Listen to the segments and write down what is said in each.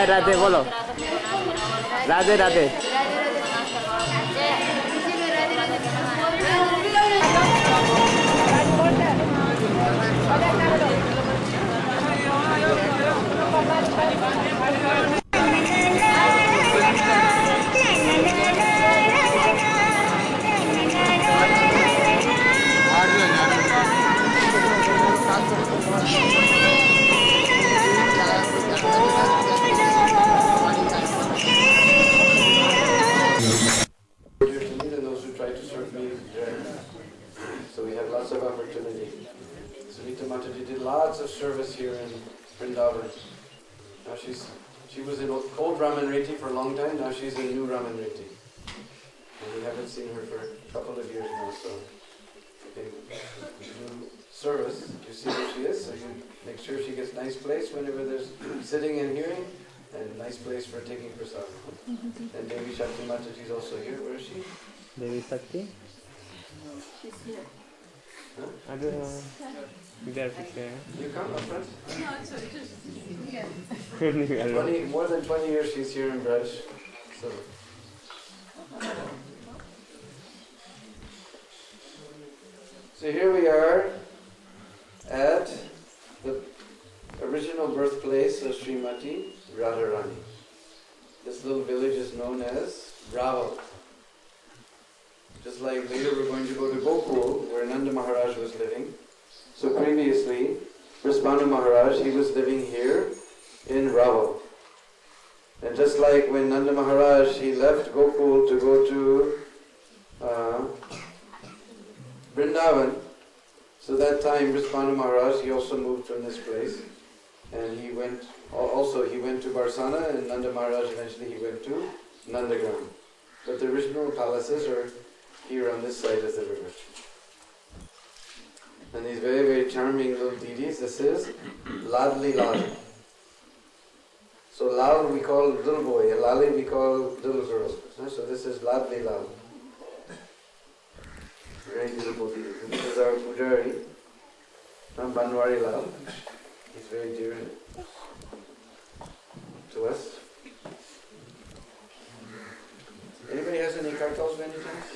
हाय राधे बोलो, Radhe Radhe. So we have lots of opportunity. Sunita Mataji did lots of service here in Vrindavan. Now she was in old Ramanreti for a long time, now she's in new Ramanreti. And we haven't seen her for a couple of years now, so you do service, you see where she is, so you make sure she gets a nice place whenever there's sitting and hearing, and a nice place for taking prasad. And Devi Shakti Mataji is also here. Where is she? Devi Shakti? She's here. Huh? I don't know. There, You come up front? No, it's just More than 20 years she's here in Braj. So here we are at the original birthplace of Srimati Radharani. This little village is known as Raval. Just like later we're going to go to Gokul, where Nanda Maharaj was living. So previously, Vrisbhanu Maharaj, he was living here in Raval. And just like when Nanda Maharaj, he left Gokul to go to Vrindavan, so that time Vrisbhanu Maharaj, he also moved from this place. And he went to Barsana, and Nanda Maharaj eventually he went to Nandagram. But the original palaces are here on this side of the river. And these very, very charming little deities, this is Ladli Lal. So Lal we call little boy, and Lali we call little girl. So this is Ladli Lal. Very beautiful deity. This is our Pujari, Banwari Lal. He's very dear to us. Anybody has any kartals by any chance?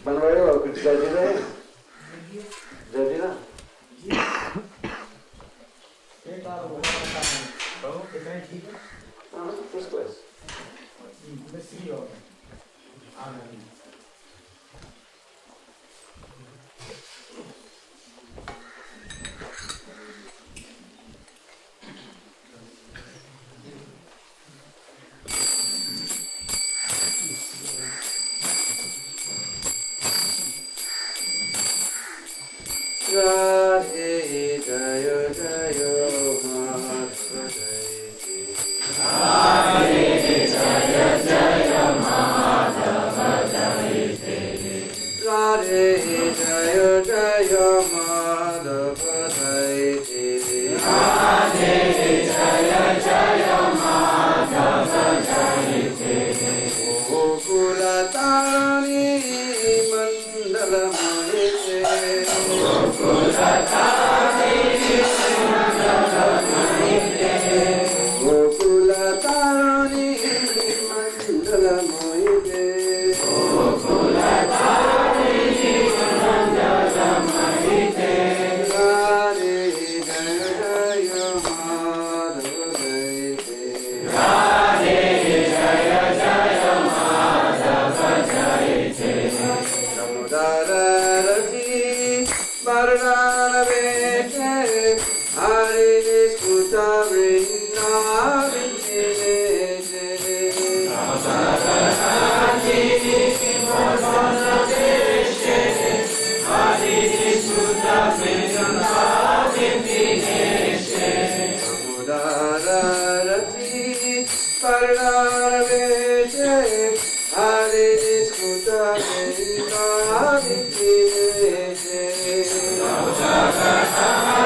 Banwari Lal, could Jai Deena? Jai Deena? First class. Radhe Jaya Jaya Madhava Radhe Jaya Jaya Madhava Radhe Jaya Jaya Madhava Radhe Jaya Jaya Madhava Gokula Tarani Mandala Mahite Gokula Tarani Mandala Mahite Gokula Tarani Mandala Mahite Gokula Tarani Mandala Mahite Radhe Jaya Jaya Madhava Radhe Jaya Jaya Madhava Damodar Rati Bardana Vete Hari Diskuta Vrinna Vinte Damodar Rati Bardana Vete Hari Diskuta Vrinna Vinte Damodar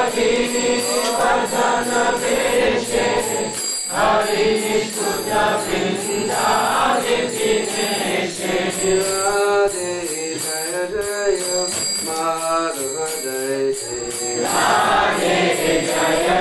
Rati Bardana Vete Hari Diskuta Vrinna Vinte Radhe Jaya Jaya Madhava Radhe Jaya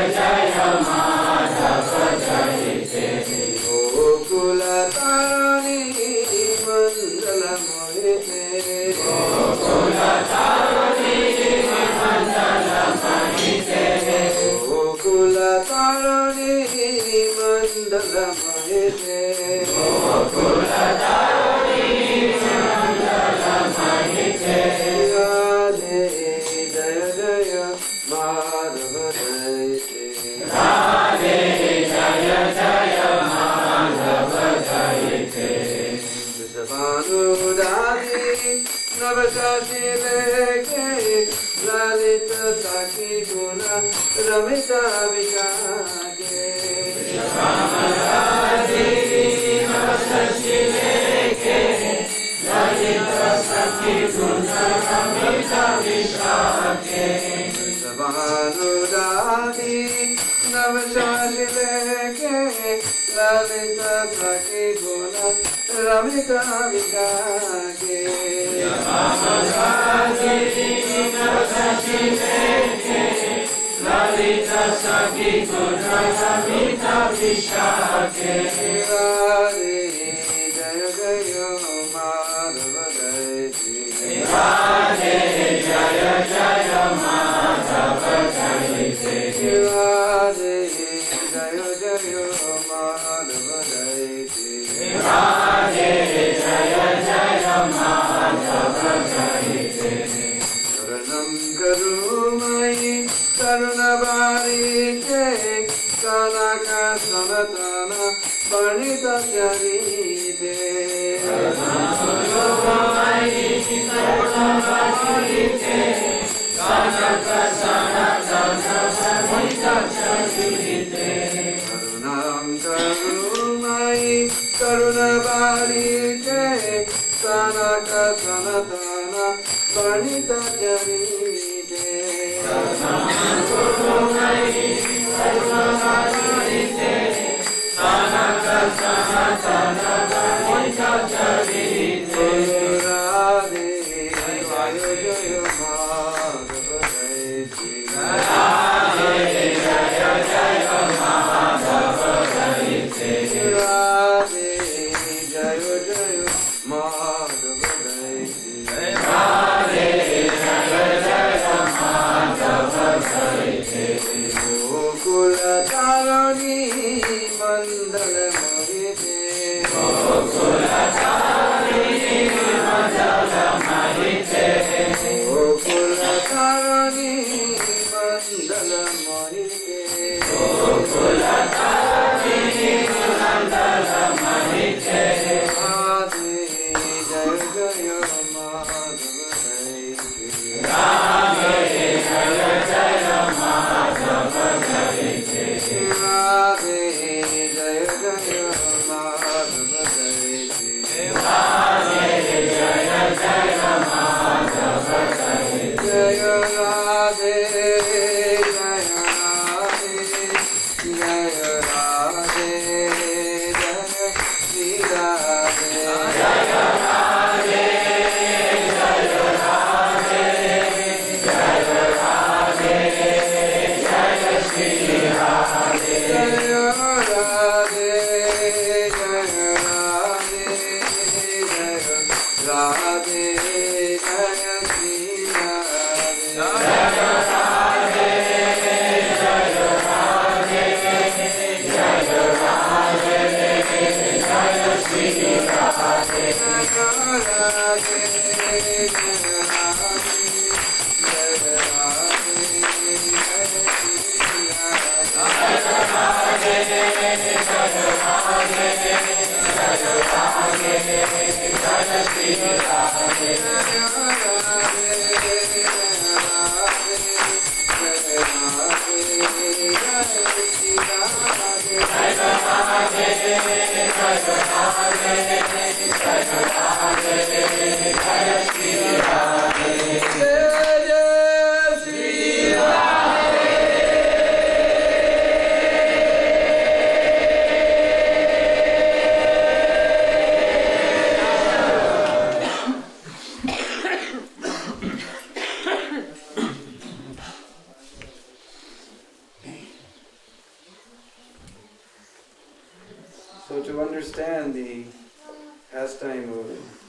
pastime of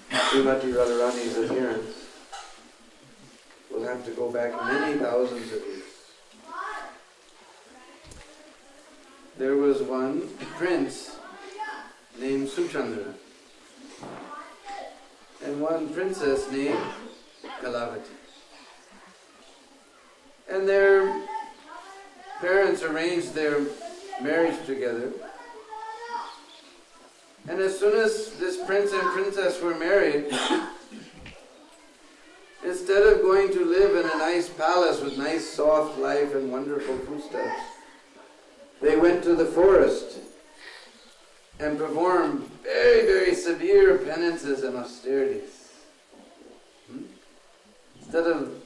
Srimati Radharani's appearance will have to go back many thousands of years. There was one prince named Suchandra and one princess named Kalavati. And their parents arranged their marriage together. And as soon as this prince and princess were married, instead of going to live in a nice palace with nice soft life and wonderful foodstuffs, they went to the forest and performed very, very severe penances and austerities. Instead of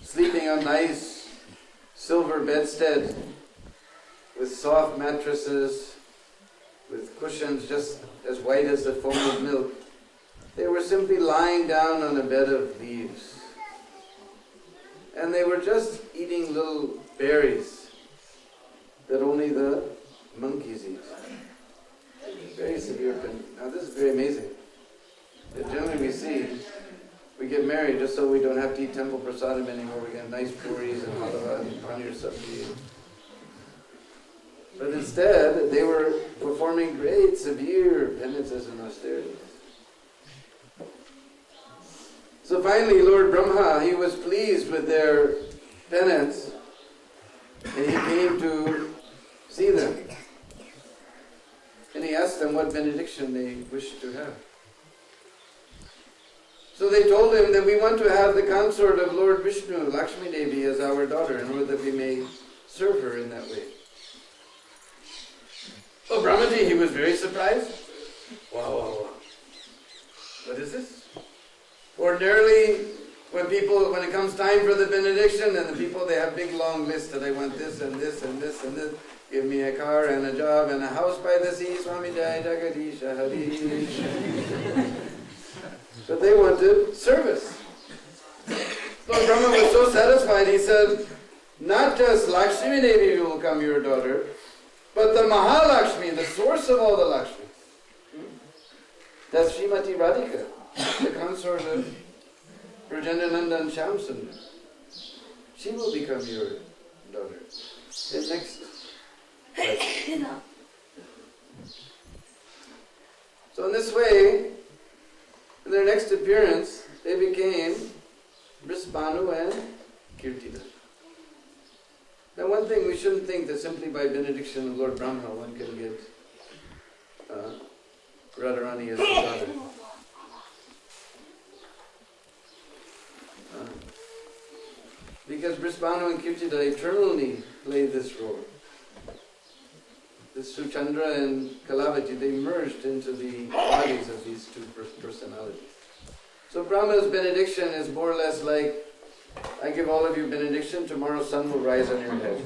sleeping on nice silver bedstead with soft mattresses, with cushions just as white as the foam of milk, they were simply lying down on a bed of leaves. And they were just eating little berries that only the monkeys eat. Very severe penance. Now this is very amazing. That generally we see, we get married just so we don't have to eat temple prasadam anymore. We get nice puris and halwa and paneer sabji. But instead, they were performing great severe penances and austerities. So finally, Lord Brahma, he was pleased with their penance, and he came to see them. And he asked them what benediction they wished to have. So they told him that we want to have the consort of Lord Vishnu, Lakshmi Devi, as our daughter, in order that we may serve her in that way. Oh, Brahmaji, he was very surprised. Wow. What is this? Ordinarily, when it comes time for the benediction, and the people, they have big long lists that I want this and this and this and this. Give me a car and a job and a house by the sea, Swami Jai Jagadisha Harish. But they wanted service. Lord Brahma was so satisfied, he said, not just Lakshmi Devi will become your daughter, but the Mahalakshmi, the source of all the Lakshmi. That's Srimati Radhika, the consort of Brajendrananda and Shamsundar. She will become your daughter. The next. So in this way, in their next appearance, they became Brisbanu and Kirtida. Now one thing, we shouldn't think that simply by benediction of Lord Brahma one can get Radharani as a daughter. Because Brisbanu and Kirtida eternally play this role. This Suchandra and Kalavati, they merged into the bodies of these two personalities. So Brahma's benediction is more or less like, I give all of you benediction, tomorrow sun will rise on your head.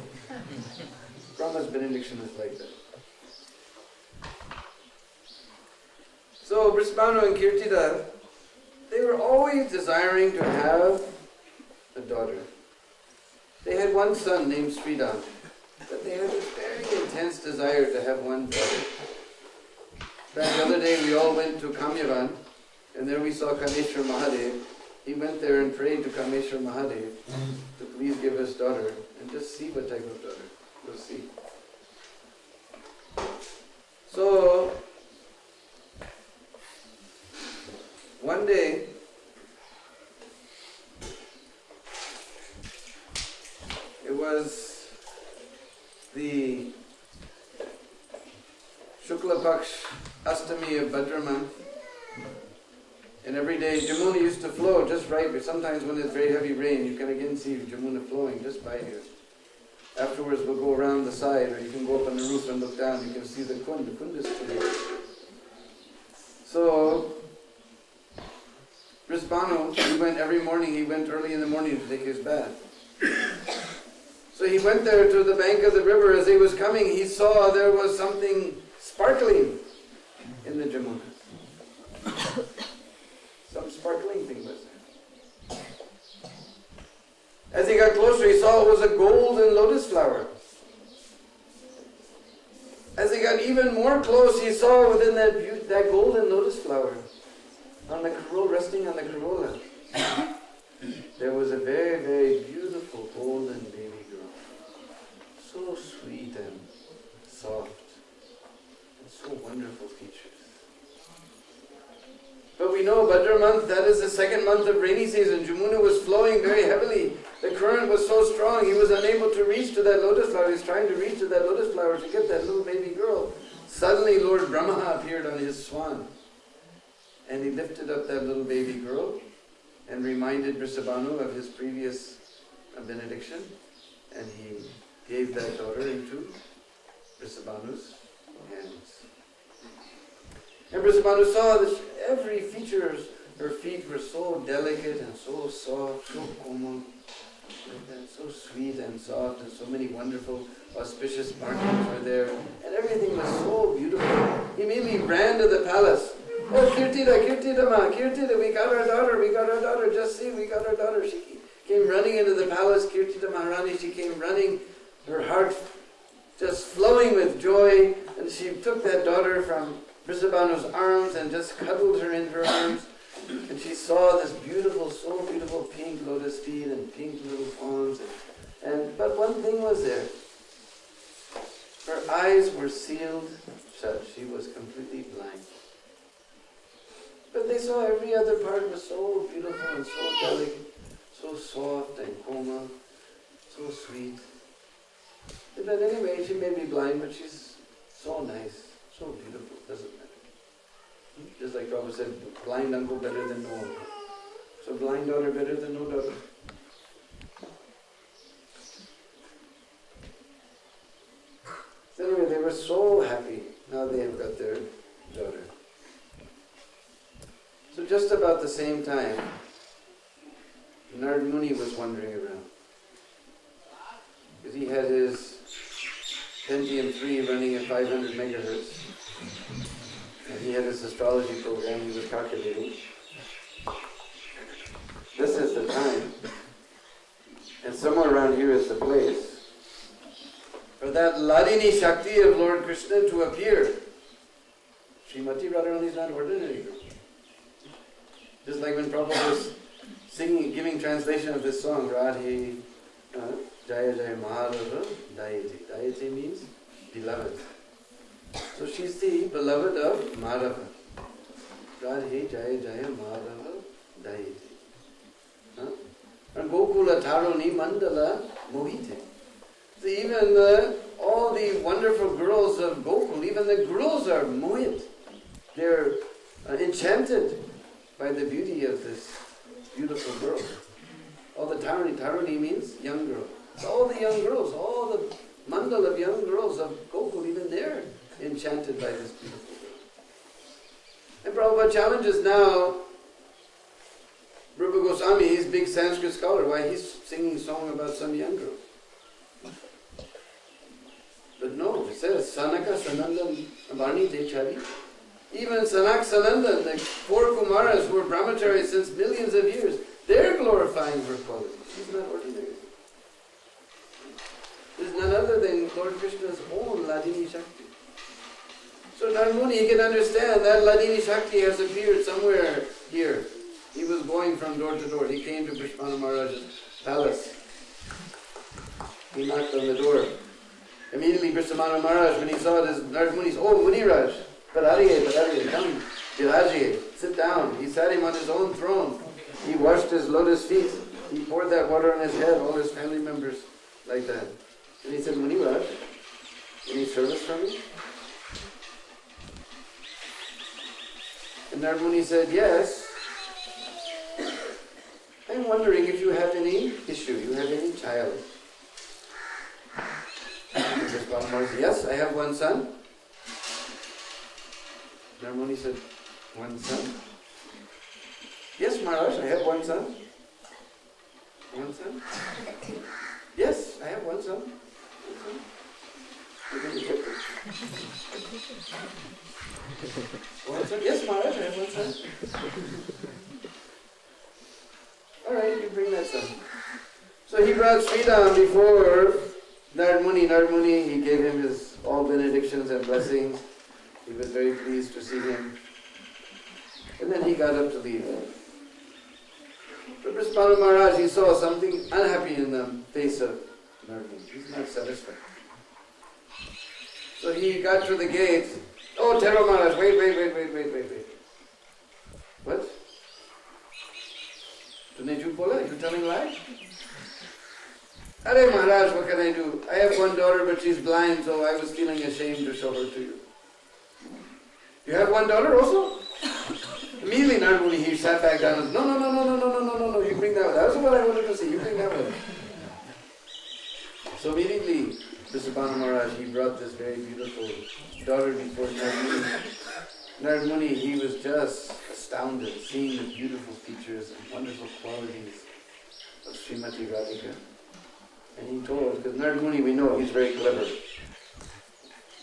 Brahma's benediction is like that. So Brisbanu and Kirtida, they were always desiring to have a daughter. They had one son named Sridham, but they had this very intense desire to have one daughter. In fact, the other day we all went to Kamyavan, and there we saw Kaneshwar Mahadev. He went there and prayed to Kameshwar Mahadev to please give his daughter, and just see what type of daughter. We'll see. So, one day, it was the Shukla Paksh Astami of Bhadra month, and every day Jamuna used to flow just right, but sometimes when it's very heavy rain, you can again see Jamuna flowing just by here. Afterwards we'll go around the side, or you can go up on the roof and look down, you can see the Kund. The Kund is still here. So, Brisbanu, he went every morning, he went early in the morning to take his bath. So he went there to the bank of the river. As he was coming, he saw there was something sparkling in the Jamuna. Some sparkling thing was there. As he got closer, he saw it was a golden lotus flower. As he got got even more close, he saw within that golden lotus flower, on the corolla, resting on the corolla, there was a very, very beautiful golden baby girl. So sweet and soft, and so wonderful features. But we know Bhadra month, that is the second month of rainy season. Jamuna was flowing very heavily. The current was so strong, he was unable to reach to that lotus flower. He was trying to reach to that lotus flower to get that little baby girl. Suddenly Lord Brahma appeared on his swan. And he lifted up that little baby girl and reminded Vrishabhanu of his previous benediction. And he gave that daughter into Vrishabhanu's hands. And Vrishabhanu saw that every feature, her feet were so delicate and so soft, so komal, and so sweet and soft, and so many wonderful auspicious markings were there, and everything was so beautiful. He immediately ran to the palace. Oh, Kirtida, Kirtida ma, Kirtida, we got our daughter, just see, we got our daughter. She came running into the palace, Kirtida Maharani, she came running, her heart just flowing with joy, and she took that daughter from Vrishabhanu's arms and just cuddled her in her arms. And she saw this beautiful, so beautiful pink lotus feet and pink little palms. But one thing was there. Her eyes were sealed shut. She was completely blind. But they saw every other part was so beautiful and so delicate, so soft and komal, so sweet. But anyway, she may be blind, but she's so nice, so beautiful, doesn't matter. Just like Prabhupada said, blind uncle better than no uncle. So blind daughter better than no daughter. So anyway, they were so happy. Now they have got their daughter. So just about the same time, Narad Muni was wandering around. Because he had his Pentium 3 running at 500 megahertz. And he had his astrology program, he was calculating. This is the time, and somewhere around here is the place, for that Ladini Shakti of Lord Krishna to appear. Srimati Radharani is not ordinary girl. Just like when Prabhupada was singing, giving translation of this song, Radhe Jaya Jaya Madhava Dayate. Dayate means beloved. So she's the beloved of Madhava. Radhe Jaya Jaya Madhava Dayate. And Gokula Taroni Mandala Mohite. So even all the wonderful girls of Gokul, even the girls are mohit. They're enchanted by the beauty of this beautiful girl. All the Taroni means young girl. So all the young girls, all the mandal of young girls of Gokul, even they're enchanted by this beautiful girl. And Prabhupada challenges now Rupa Goswami, he's a big Sanskrit scholar, why he's singing a song about some young girl. But no, it says Sanaka, Sanandan, Varni, Dechari. Even Sanak, Sanandan, the four Kumaras who were brahmacharis since millions of years, they're glorifying her quality. She's not ordinary. There's none other than Lord Krishna's own Ladini Shakti. So Narmuni, he can understand that Ladini Shakti has appeared somewhere here. He was going from door to door. He came to Vrishabhanu Maharaj's palace. He knocked on the door. Immediately Vrishabhanu Maharaj, when he saw this, Narmuni said, "Oh, Muniraj, padariye, come, Virajiye, sit down." He sat him on his own throne. He washed his lotus feet. He poured that water on his head, all his family members, like that. And he said, "Muniraj, any service from me?" And Narmuni said, "Yes. I'm wondering if you have any issue, you have any child." Vrishabhanu Maharaj said, "Yes, I have one son." Narmuni said, "One son?" "Yes, Maharaj, I have one son." "One son?" "Yes, I have one son." "One son?" "Yes, Maharaj, I have one son." "All right, you bring that son." So he brought Sridham before Narad Muni. Narad Muni, he gave him his all benedictions and blessings. He was very pleased to see him. And then he got up to leave. But Vishwanath Maharaj, he saw something unhappy in the face of Narad. He's not satisfied. So he got to the gate. Oh, Taro Maharaj, wait. What? Tune jhoot bola? You telling lie? Arey Maharaj, what can I do? I have one daughter, but she's blind, so I was feeling ashamed to show her to you. You have one daughter also? Immediately Narad, he sat back down and said, no, you bring that one. That's what I wanted to see, you bring that one. So immediately, Vishwanath Maharaj, he brought this very beautiful daughter before Narad Muni. Narad Muni, he was just astounded seeing the beautiful features and wonderful qualities of Srimati Radhika. And he told, because Narad Muni, we know he's very clever.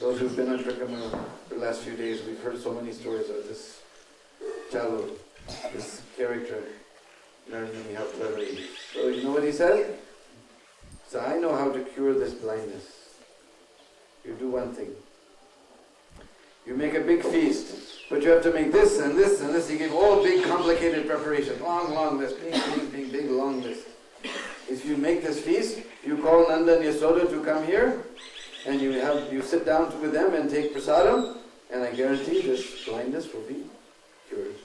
Those who've been on Prakama for the last few days, we've heard so many stories of this Chalu, this character, Narad Muni, how clever he is. So you know what he said? So I know how to cure this blindness. You do one thing. You make a big feast, but you have to make this and this and this. He gave all big complicated preparation, long list, big long list. If you make this feast, you call Nanda and Yasoda to come here, and you sit down with them and take prasadam, and I guarantee this blindness will be cured.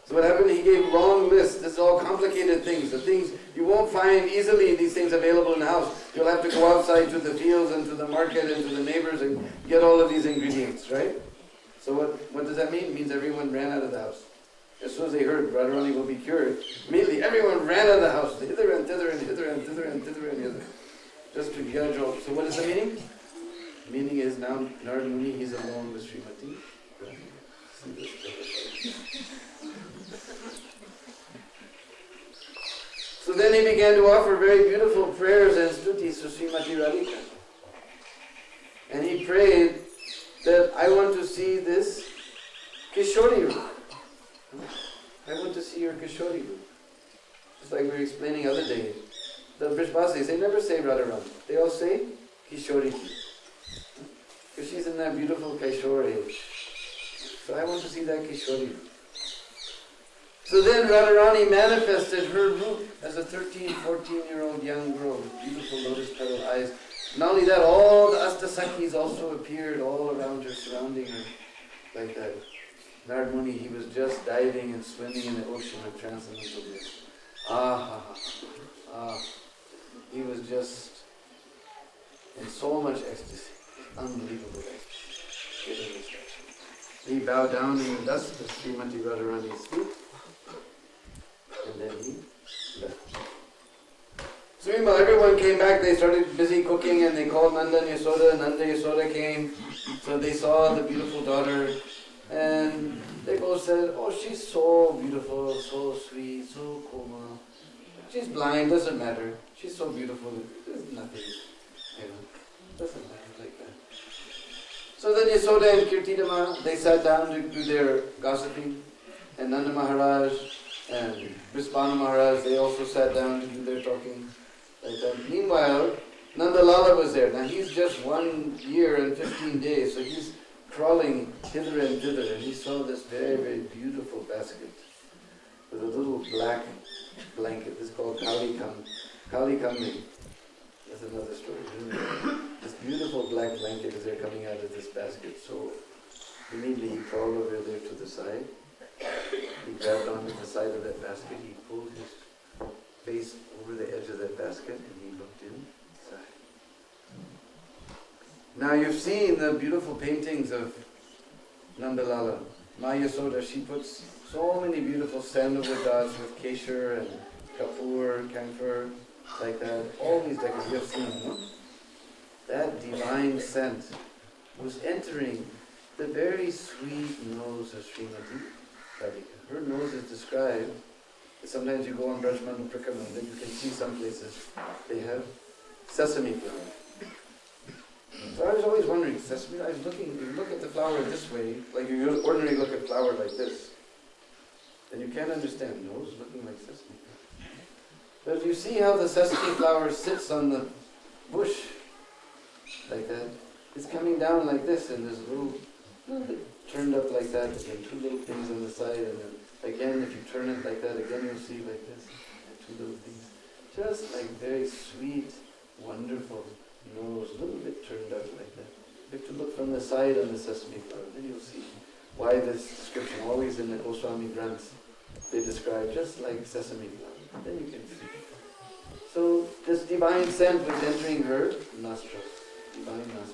So what happened? He gave long lists. This is all complicated things. The things you won't find easily, these things available in the house. You'll have to go outside to the fields and to the market and to the neighbors and get all of these ingredients, right? So what does that mean? It means everyone ran out of the house. As soon as they heard Radharani will be cured, immediately everyone ran out of the house, hither and thither and hither and thither and thither and hither, just to get a job. So what is the meaning? The meaning is now Narad Muni, he's alone with Srimati. So then he began to offer very beautiful prayers and stutis to Srimati Radhika. And he prayed that I want to see this Kishori roop. I want to see your Kishori roop. Just like we were explaining other day. The Brishbasis, they never say Radharam. They all say Kishori. Because she's in that beautiful Kishore age. So I want to see that Kishori roop. So then Radharani manifested her roop as a 13, 14-year-old young girl with beautiful lotus petal eyes. Not only that, all the Astasakis also appeared all around her, surrounding her like that. Narad Muni, he was just diving and swimming in the ocean of transcendental bliss. He was just in so much ecstasy, unbelievable ecstasy. He bowed down in the dust at Srimati Radharani's feet. And then he left. So meanwhile, everyone came back, they started busy cooking and they called Nanda and Yasoda. Nanda and Yasoda came, so they saw the beautiful daughter and they both said, oh, she's so beautiful, so sweet, so koma. She's blind, doesn't matter. She's so beautiful, there's nothing, doesn't matter like that. So then Yasoda and Kirtidama, they sat down to do their gossiping, and Nanda Maharaj and Vishwanath Maharaj, they also sat down to do their talking like that. Meanwhile, Nanda Lala was there. Now he's just 1 year and 15 days, so he's crawling hither and thither, and he saw this very, very beautiful basket with a little black blanket. This is called Kali Kamli. That's another story, isn't it? This beautiful black blanket is there coming out of this basket. So immediately he crawled over there to the side. He grabbed onto the side of that basket, he pulled his face over the edge of that basket and he looked inside. Now you've seen the beautiful paintings of Nandalala. Ma Yasoda, she puts so many beautiful sandalwood dots with keshar and kapoor, camphor, like that. All these decorations you have seen, no? That divine scent was entering the very sweet nose of Srimati Radhika. Her nose is described. Sometimes you go on Brajmana Prakama, then you can see some places they have sesame flower. So I was always wondering, sesame, I was looking, you look at the flower this way, like you ordinarily look at flower like this, then you can't understand nose looking like sesame. But if you see how the sesame flower sits on the bush, like that. It's coming down like this, and there's a little bit turned up like that, and then two little things on the side, and then again, if you turn it like that, again you'll see like this, and two little things. Just like very sweet, wonderful nose, a little bit turned up like that. You have to look from the side on the sesame flower, then you'll see why this description, always in the Goswami Granths, they describe just like sesame flower. Then you can see. So this divine scent was entering her nostrils, divine nostrils.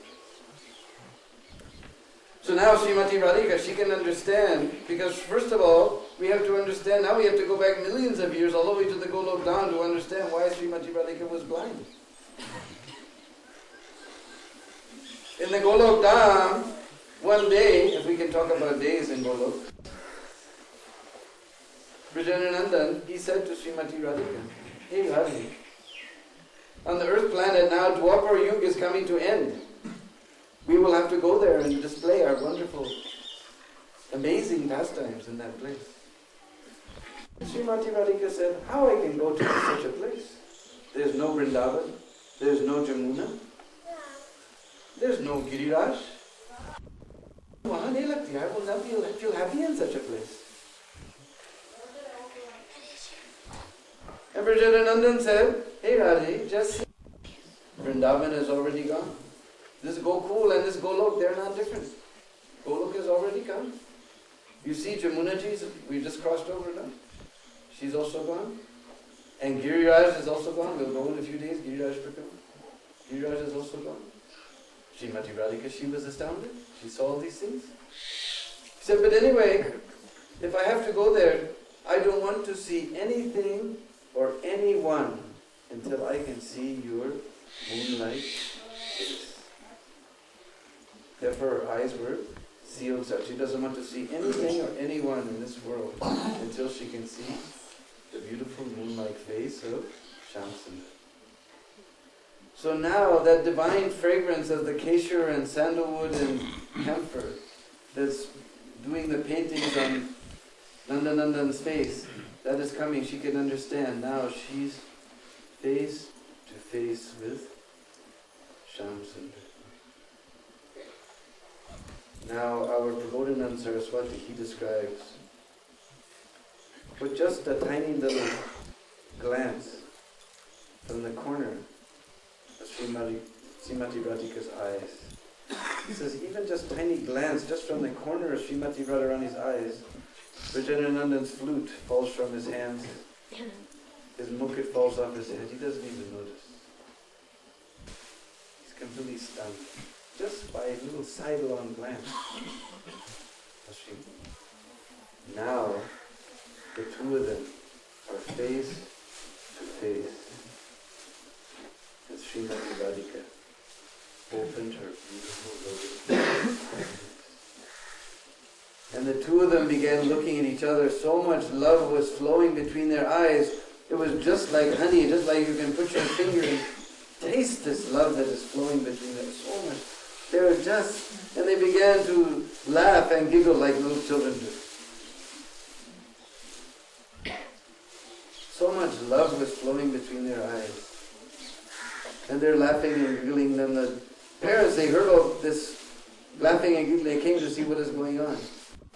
So now Srimati Radhika, she can understand, because first of all, we have to understand, now we have to go back millions of years, all the way to the Golok Dham, to understand why Srimati Radhika was blind. In the Golok Dham, one day, if we can talk about days in Golok, Brajanandan, he said to Srimati Radhika, "Hey Radhi, on the earth planet now, Dwapar Yuga is coming to end. We will have to go there and display our wonderful, amazing pastimes in that place." Srimati Radhika said, "How I can go to such a place? There's no Vrindavan, there's no Jamuna, there's no Giriraj. I will not feel happy in such a place." And Brajanandan said, "Hey Radhi, just see, Vrindavan is already gone. This Gokul and this Golok, they're not different. Golok has already come. You see Jamuna ji, we just crossed over now. She's also gone. And Giriraj is also gone. We'll go in a few days, Giriraj Prakama. Giriraj is also gone." Srimati Radhika, she was astounded. She saw all these things. She said, "But anyway, if I have to go there, I don't want to see anything or anyone until I can see your moonlight face." Therefore her eyes were sealed shut. She doesn't want to see anything or anyone in this world until she can see the beautiful moonlight face of Shamsundar. So now that divine fragrance of the keshar and sandalwood and camphor that's doing the paintings on Nandanandan's face, that is coming. She can understand. Now she's face to face with Shamsundar. Now our Prabodhanand Saraswati, he describes, with just a tiny little glance from the corner of Srimati Radhika's eyes. He says, even just a tiny glance, just from the corner of Srimati Radharani's eyes, Brajanandan's flute falls from his hands, his mukut falls off his head, he doesn't even notice. He's completely stunned, just by a little sidelong glance. Now, the two of them are face to face. And Srimati Radhika opened her beautiful lotus. And the two of them began looking at each other. So much love was flowing between their eyes. It was just like honey, just like you can put your finger and taste this love that is flowing between them. So much. They were just, and they began to laugh and giggle like little children do. So much love was flowing between their eyes. And they're laughing and giggling. Then the parents, they heard of this laughing and giggling. They came to see what is going on.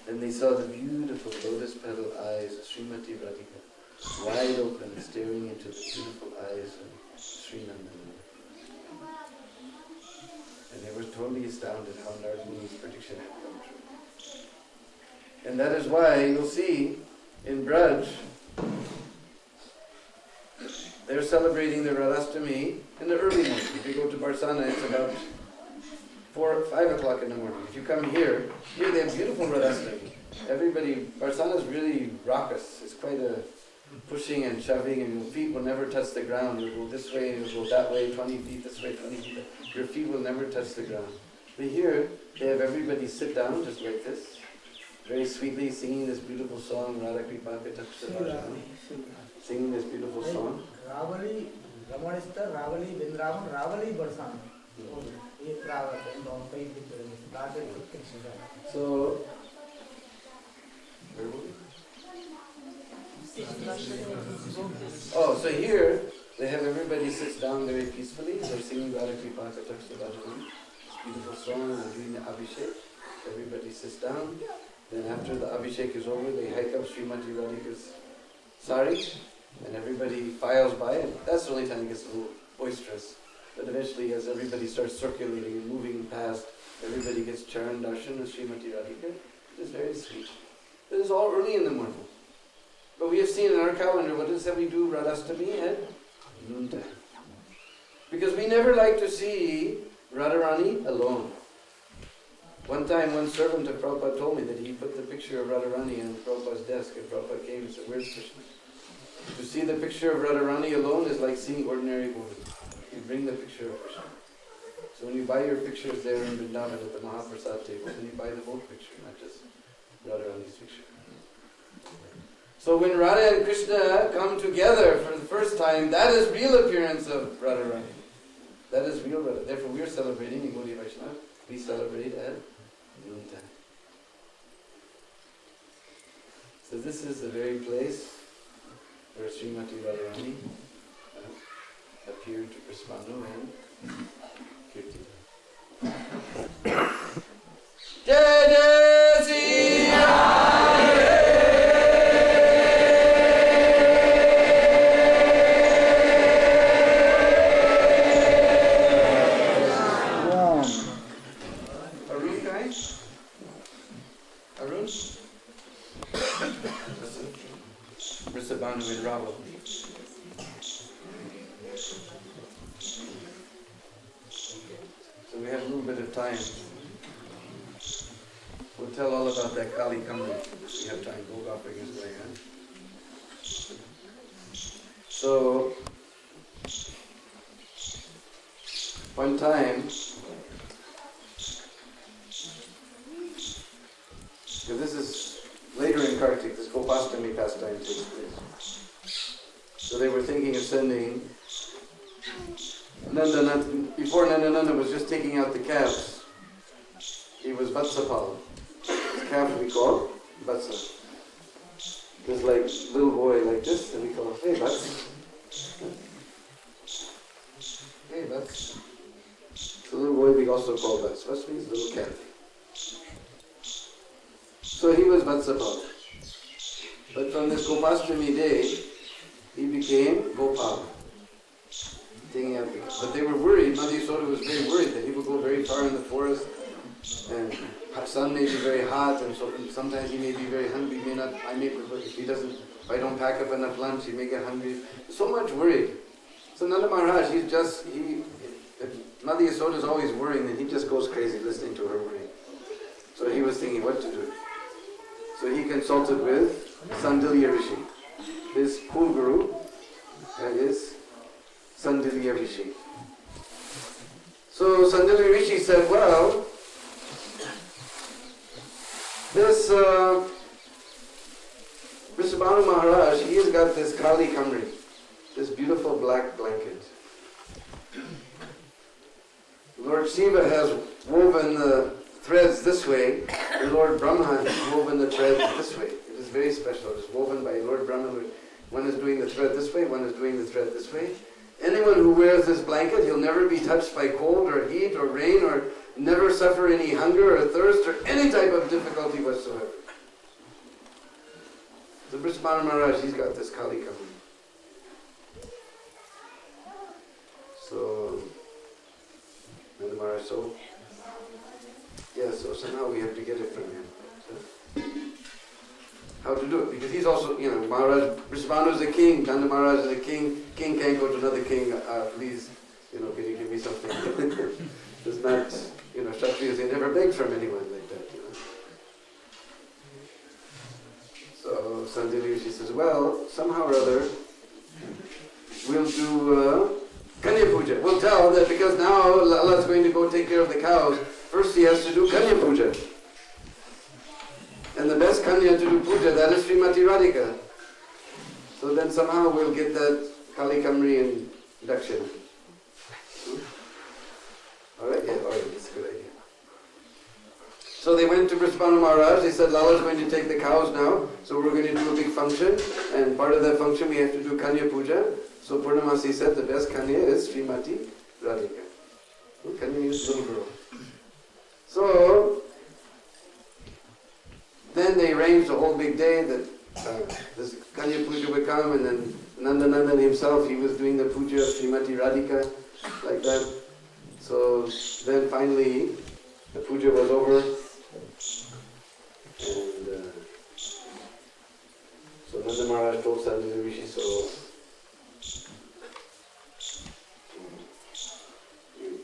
And they saw the beautiful lotus petal eyes of Srimati Radhika, wide open, staring into the beautiful eyes of Sri Nandananda. And they were totally astounded how Narad Muni's prediction had come true. And that is why you'll see in Braj, they're celebrating the Radhastami in the early morning. If you go to Barsana, it's about 4 or 5 o'clock in the morning. If you come here they have beautiful Radhastami. Everybody, Barsana is really raucous. It's quite a pushing and shoving, and your feet will never touch the ground. You'll go this way, you'll go that way, 20 feet this way, 20 feet that. Your feet will never touch the ground. But here, they have everybody sit down just like this, very sweetly singing this beautiful song, Radha Kripaka Taksharajana, singing this beautiful song. Ravali, Ramanista, Ravali, Vindravan, Ravali, Barsana. So, oh, so here, They have everybody sits down very peacefully. They're singing Radha Kripa Katakshta Bhajanam. It's a beautiful song. They're doing the Abhishek. Everybody sits down. Then after the Abhishek is over, they hike up Srimati Radhika's sari, and everybody files by, and that's the only time it gets a little boisterous. But eventually, as everybody starts circulating and moving past, everybody gets charan darshan of Srimati Radhika. It is very sweet. It is all early in the morning. But we have seen in our calendar, what is that we do Radhastami at noontime. Because we never like to see Radharani alone. One time, one servant of Prabhupada told me that he put the picture of Radharani on Prabhupada's desk, and Prabhupada came and said, "Where's Krishna?" To see the picture of Radharani alone is like seeing ordinary woman. You bring the picture of Krishna. So when you buy your pictures there in Vrindavan at the Mahaprasad table, then you buy the whole picture, not just Radharani's picture. So when Radha and Krishna come together for the first time, that is real appearance of Radharani. That is real Radha. Therefore we are celebrating in Gaudiya Vaishnava. We celebrate at noontime. So this is the very place where Srimati Radharani appeared to Prasvanu and Kirti. Jai Jai Sri Radhe! Arun guys? Arun? Prasvanu and Raval. So we have a little bit of time. We'll tell all about that Kali Kamri. We have time. Gold offering is going on. So, one time, because this is later in Kartik, this Gopastami pastime takes place. So they were thinking of sending Nanda, before Nanda was just taking out the calves. He was Vatsapal. This calf we call Vatsa. This like little boy like this, and we call him, "Hey Vats." Hey Vats. The little boy we also call Vats. Vats means little calf. So he was Vatsapal. But from this Gopastami day, he became Gopal. But they were worried, Mother Yasoda was very worried that he would go very far in the forest, and the sun may be very hot, and so sometimes he may be very hungry, if I don't pack up enough lunch, he may get hungry. So much worried. So Nanda Maharaj, Mother Yasoda is always worrying, and he just goes crazy listening to her worrying. So he was thinking what to do. So he consulted with Sandilya Rishi, his cool guru, that is Sandilya Rishi. So Sandilya Rishi said, well, this Vrishabhanu Maharaj, he has got this Kali Kamri, this beautiful black blanket. Lord Shiva has woven the threads this way, and Lord Brahma has woven the threads this way. It is very special. It is woven by Lord Brahma. One is doing the thread this way, one is doing the thread this way. Anyone who wears this blanket, he'll never be touched by cold or heat or rain, or never suffer any hunger or thirst or any type of difficulty whatsoever. So Vrishabhanu Maharaj, he's got this Kali Kamri. So Nanda Maharaj, so somehow we have to get it from him. So, how to do it? Because he's also, Maharaj, Vrishabhanu is a king, Nanda Maharaj is a king. King can't go to another king. Please, can you give me something? It's not, Kshatriyas, they never beg from anyone like that. So Sandilya Rishi says, well, somehow or other, we'll do Kanya Puja. We'll tell that because now Lala's going to go take care of the cows. First he has to do Kanya Puja. And the best Kanya to do puja, that is Srimati Radhika. So then somehow we'll get that Kali Kamri in Dakshina. Alright, that's a good idea. So they went to Vrishabhanu Maharaj, they said, Lala's going to take the cows now, so we're going to do a big function, and part of that function we have to do Kanya Puja. So Purnamasi said the best Kanya is Srimati Radhika. Kanya means little girl. So then they arranged a whole big day that this Kanya puja would come, and then Nandanandan himself, he was doing the puja of Srimati Radhika, like that. So then finally the puja was over, and so Nanda Maharaj told Sandhya Rishi, so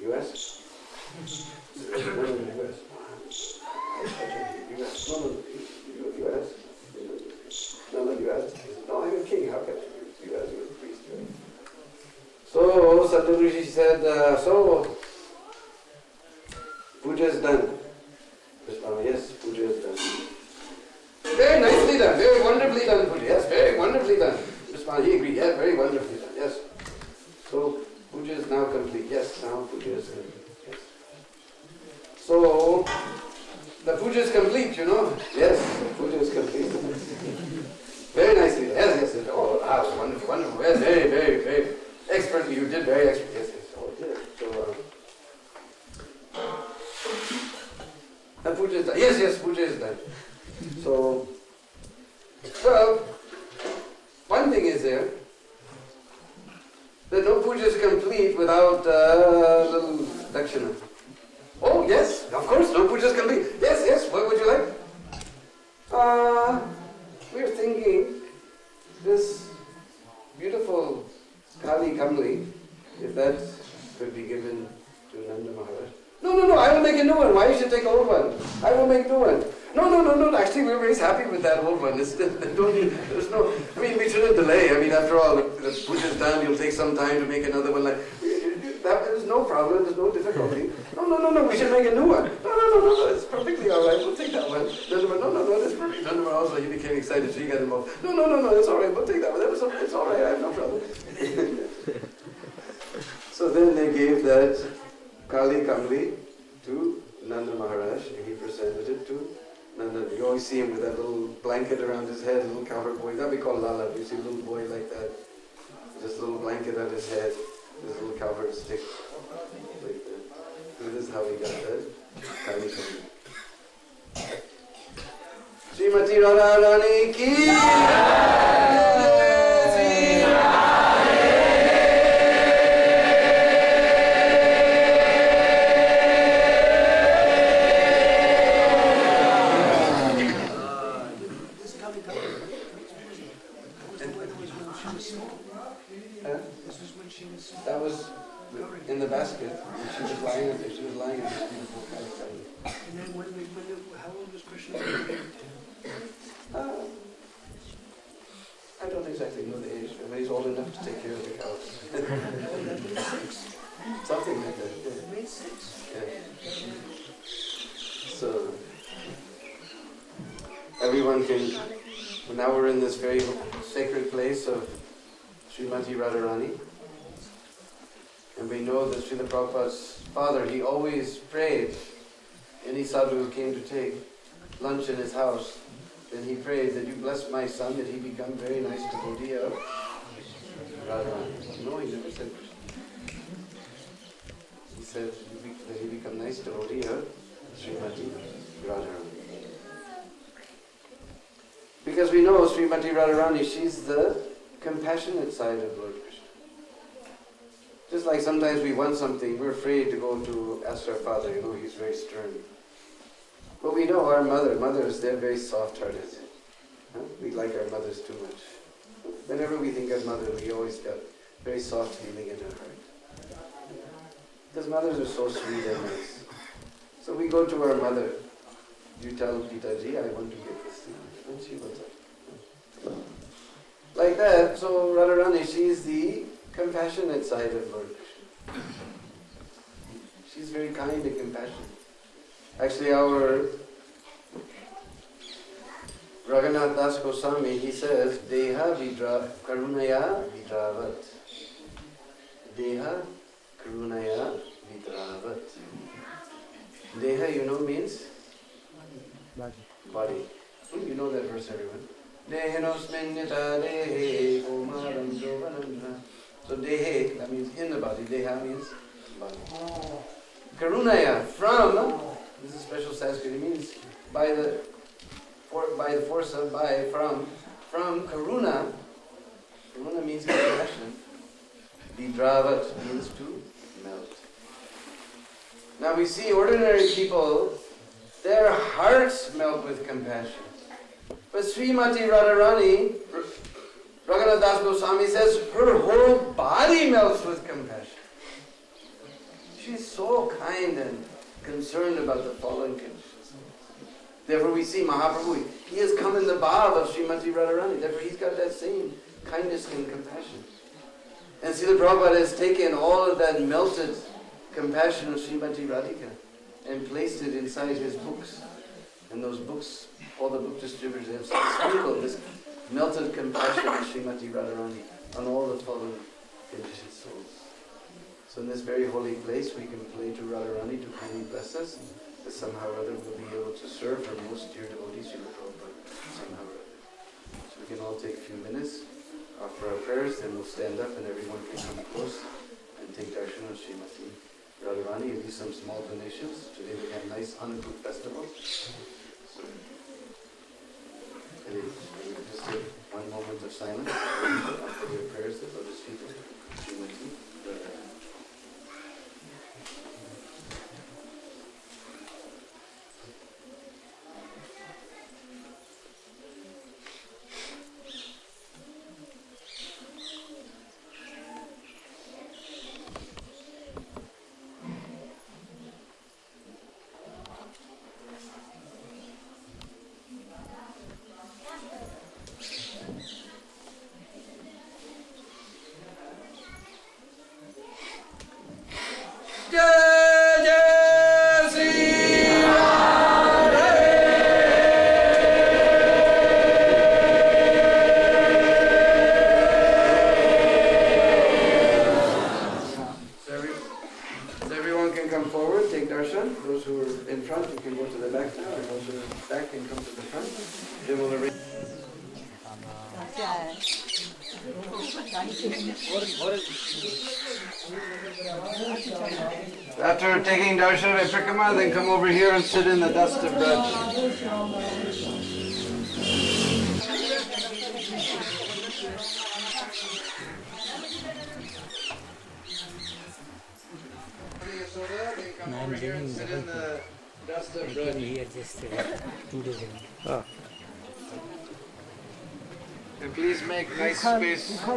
you asked? No, you asked. You asked? No, you asked. No, I'm a king, how can you ask? You as a priest, right? So Sandhya Rishi said, so puja is done. Yes, puja is done. Very nicely done, very wonderfully done, puja. Yes, very wonderfully done. He agreed, yes, very wonderfully done, yes. So puja is now complete. Yes, now puja is complete. Yes. So the puja is complete, you know. Yes, the puja is complete. Very nicely. Yes. Oh, that was wonderful, wonderful. Yes, very expertly. You did very expertly. Yes. Oh, yeah. So the puja is done. Yes, puja is done. So, well, one thing is there, that no puja is complete without a little dakshina. Oh, yes, of course, no puja is complete. Yes, what would you like? We're thinking this beautiful Kali Kamli, if that could be given to Nanda Maharaj. No, I will make a new one. Why you should take old one? I will make a new one. No, actually we're very happy with that old one. There's no, I mean, we shouldn't delay. I mean, after all, the puja is done, you'll take some time to make another one. There's no problem, there's no difficulty. No, we should make a new one. No, it's perfectly alright, we'll take that one. No, that's perfect. Nanda also, he became excited, so he got involved. No, it's alright, we'll take that one. It's alright, I have no problem. So then they gave that Kali Kamli to Nanda Maharaj, and he presented it to Nanda. You always see him with that little blanket around his head, a little covered boy. That'd be called Lala. You see a little boy like that, just a little blanket on his head, this little covered stick, like that. And this is how he got that Kali Kamli. Srimati Radharani ki that was in the basket. She was lying on this beautiful Kali Kamli. And then how old was Krishna? I don't exactly know the age, but he's old enough to take care of the cows. Something like that. Yeah. Made 6. Yeah. So everyone can. Now we're in this very sacred place of Srimati Radharani, and we know that Srila Prabhupada's father, he always prayed. Any sadhu who came to take lunch in his house, then he prayed that you bless my son, that he become very nice devotee of Radharani. No, he never said Krishna. He said that he become nice devotee of Srimati Radharani. Because we know Srimati Radharani, she's the compassionate side of Lord Krishna. Just like sometimes we want something, we're afraid to go to ask our father, he's very stern. But we know our mothers, they're very soft-hearted. We like our mothers too much. Whenever we think of mother, we always got very soft feeling in our heart. Because mothers are so sweet and nice. So we go to our mother. You tell Pitaji, I want to get this thing. And she will tell. Like that, so Radharani, she's the compassionate side of Lord Krishna. She's very kind and compassionate. Actually, our Raghunath Das Goswami, he says, Deha karunaya vidravat. Deha karunaya vidravat. Deha, means? Body. You know that verse, everyone. Dehenosmin yata dehe kumaram jovanam So dehe, that means in the body. Deha means body. Karunaya, from, this is a special Sanskrit, it means by the force of, from karuna. Karuna means compassion. Vidravat means to melt. Now we see ordinary people, their hearts melt with compassion. But Srimati Radharani, Raghunath Das Goswami says, her whole body melts with compassion. She's so kind and concerned about the fallen conditions. Therefore we see Mahaprabhu, he has come in the bhav of Srimati Radharani. Therefore he's got that same kindness and compassion. And Srila Prabhupada has taken all of that melted compassion of Srimati Radhika and placed it inside his books. And those books, all the book distributors have sprinkled this melted compassion of Srimati Radharani on all the fallen conditioned souls. So in this very holy place we can pray to Radharani to kindly bless us, that somehow or other we'll be able to serve her most dear devotees, Srila Prabhupada, somehow or other. So we can all take a few minutes, offer our prayers, then we'll stand up and everyone can come close and take darshan of Srimati Radharani and do some small donations. Today we have a nice Anuput festival. So, just take one moment of silence for your prayers, the lotus feet of Srimati Radharani. After taking darshan by Prikrama, then come over here and sit in the dust of bread. Come over here and sit in the dust of bread. Here just 2 days ago. And please make nice space for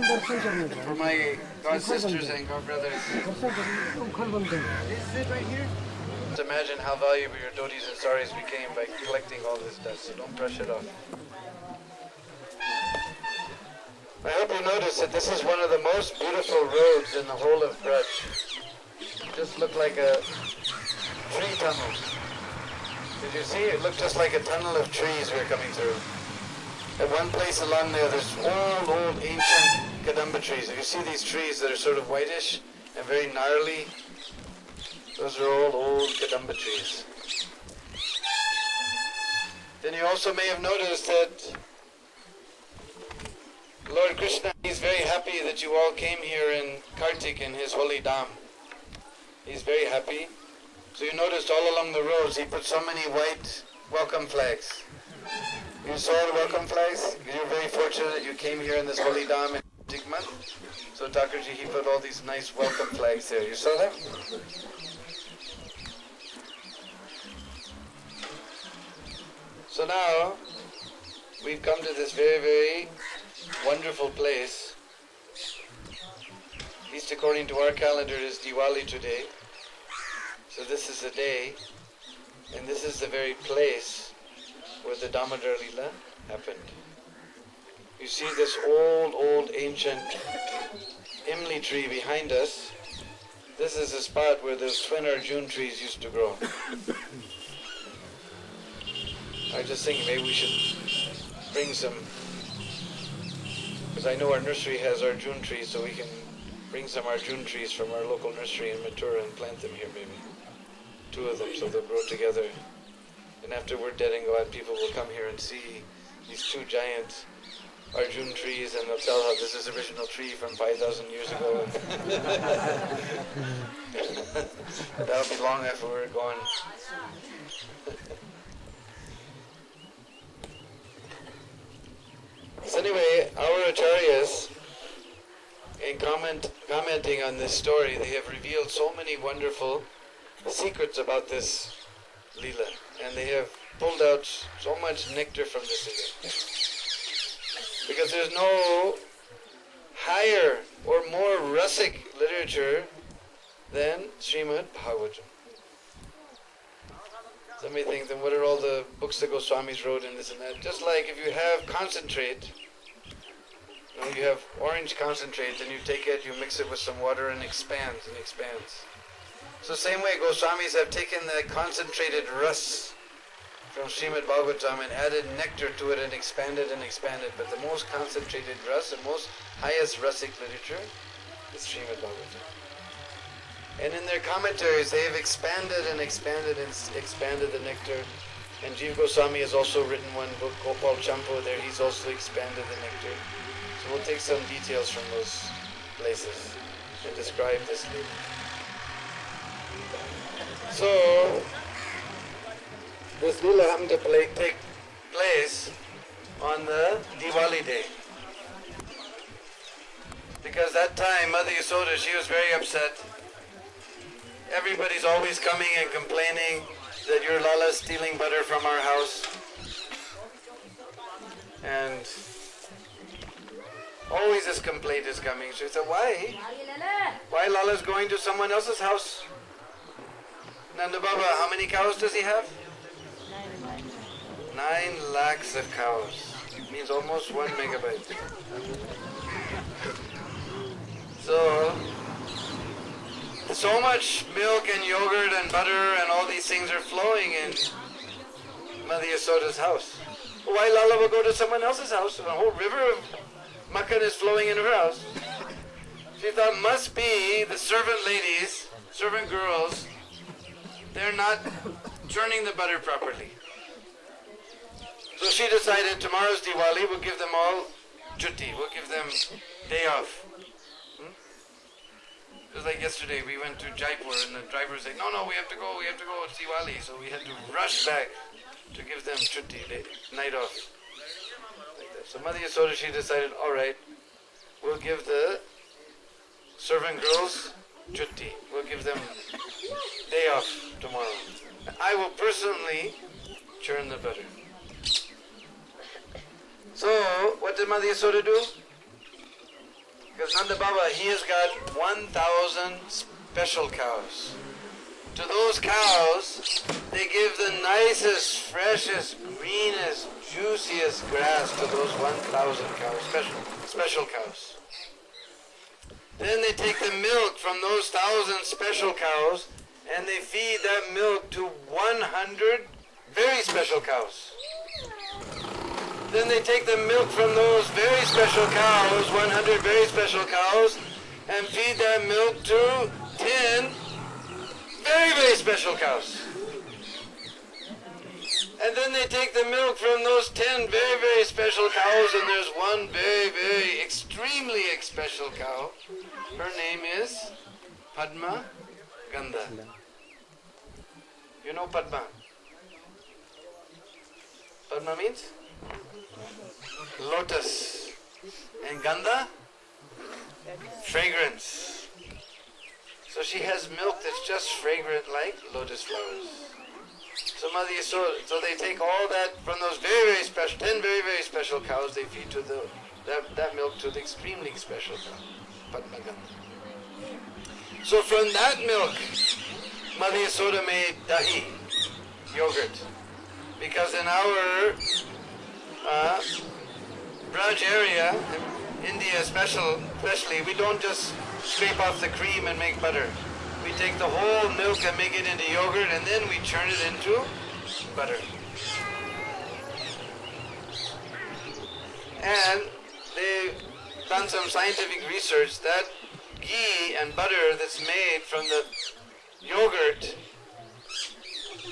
my god sisters and god brothers. Sit right here. Just imagine how valuable your dhotis and saris became by collecting all this dust, so don't brush it off. I hope you notice that this is one of the most beautiful roads in the whole of Braj. Just looked like a tree tunnel. Did you see? It looked just like a tunnel of trees we were coming through. At one place along there, there's old ancient Kadamba trees. If you see these trees that are sort of whitish and very gnarly, those are all old Kadamba trees. Then you also may have noticed that Lord Krishna, he's very happy that you all came here in Kartik in his holy dham. He's very happy. So you noticed all along the roads he put so many white welcome flags. You saw the welcome flags? You're very fortunate that you came here in this holy dham in Kartik month. So Thakurji, he put all these nice welcome flags there. You saw them? So now, we've come to this very, very wonderful place. At least according to our calendar, it is Diwali today. So this is the day, and this is the very place where the Damodar Leela happened. You see this old ancient Imli tree behind us. This is the spot where those twin Arjun trees used to grow. I was just thinking maybe we should bring some, because I know our nursery has Arjun trees, so we can bring some Arjun trees from our local nursery in Mathura and plant them here maybe. 2 of them, so they'll grow together. And after we're dead and gone, people will come here and see these 2 giant Arjun trees, and they'll tell how this is the original tree from 5,000 years ago. That'll be long after we're gone. So anyway, our acharyas, in commenting on this story, they have revealed so many wonderful secrets about this Leela, and they have pulled out so much nectar from this Leela. Because there's no higher or more rasic literature than Srimad Bhagavatam. Somebody thinks, then what are all the books that Goswamis wrote and this and that? Just like if you have concentrate, you have orange concentrate, and you take it, you mix it with some water, and expands and expands. So same way, Goswamis have taken the concentrated ras from Srimad Bhagavatam and added nectar to it and expanded and expanded. But the most concentrated ras, the most highest rasic literature is Srimad Bhagavatam. And in their commentaries, they have expanded and expanded and expanded the nectar. And Jiva Goswami has also written one book, Gopal Champo, there he's also expanded the nectar. So we'll take some details from those places and describe this Leela. So, this Leela happened to take place on the Diwali day. Because that time, Mother Yasoda, she was very upset. Everybody's always coming and complaining that your Lala's stealing butter from our house. And always this complaint is coming. She said, why? Why Lala's going to someone else's house? Nanda Baba, how many cows does he have? 9 lakhs of cows. Means almost 1 megabyte. So much milk and yogurt and butter and all these things are flowing in Mother Yasoda's house. Why Lala will go to someone else's house? A whole river of makhan is flowing in her house. She thought, must be the servant ladies, servant girls, they're not churning the butter properly. So she decided tomorrow's Diwali, we'll give them all chutti, we'll give them day off. It was like yesterday, we went to Jayapur and the driver said, no, we have to go, it's Diwali. So we had to rush back to give them chutti, night off. Like that. So Mother Yasoda, she decided, all right, we'll give the servant girls chutti. We'll give them day off tomorrow. I will personally churn the butter. So, what did Mother Yasoda do? Because Nanda Baba, he has got 1,000 special cows. To those cows, they give the nicest, freshest, greenest, juiciest grass to those 1,000 cows, special cows. Then they take the milk from those 1,000 special cows and they feed that milk to 100 very special cows. Then they take the milk from those very special cows, 100 very special cows, and feed that milk to 10 very, very special cows. And then they take the milk from those 10 very, very special cows, and there's one very, very extremely special cow. Her name is Padma Gandha. You know Padma? Padma means? Lotus. And Gandha? Fragrance. So she has milk that's just fragrant like lotus flowers. So Mother Yasoda, so they take all that from those very, very special, 10 very, very special cows, they feed to that milk to the extremely special cow, Padma Gandha. So from that milk, Mother Yasoda made dahi, yogurt. Because in our Braj area, in India especially, we don't just scrape off the cream and make butter. We take the whole milk and make it into yogurt, and then we churn it into butter. And they've done some scientific research that ghee and butter that's made from the yogurt,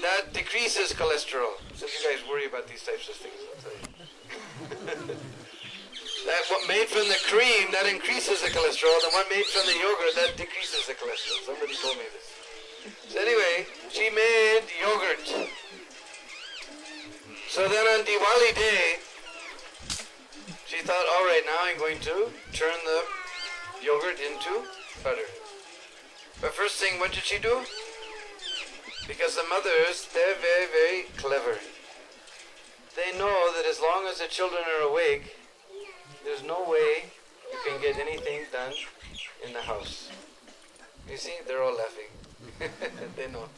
that decreases cholesterol. So if you guys worry about these types of things, I'll tell you. made from the cream, that increases the cholesterol. The one made from the yogurt, that decreases the cholesterol. Somebody told me this. So anyway, she made yogurt. So then on Diwali day, she thought, all right, now I'm going to turn the yogurt into butter. But first thing, what did she do? Because the mothers, they're very, very clever. They know that as long as the children are awake, there's no way you can get anything done in the house. You see, they're all laughing. They know.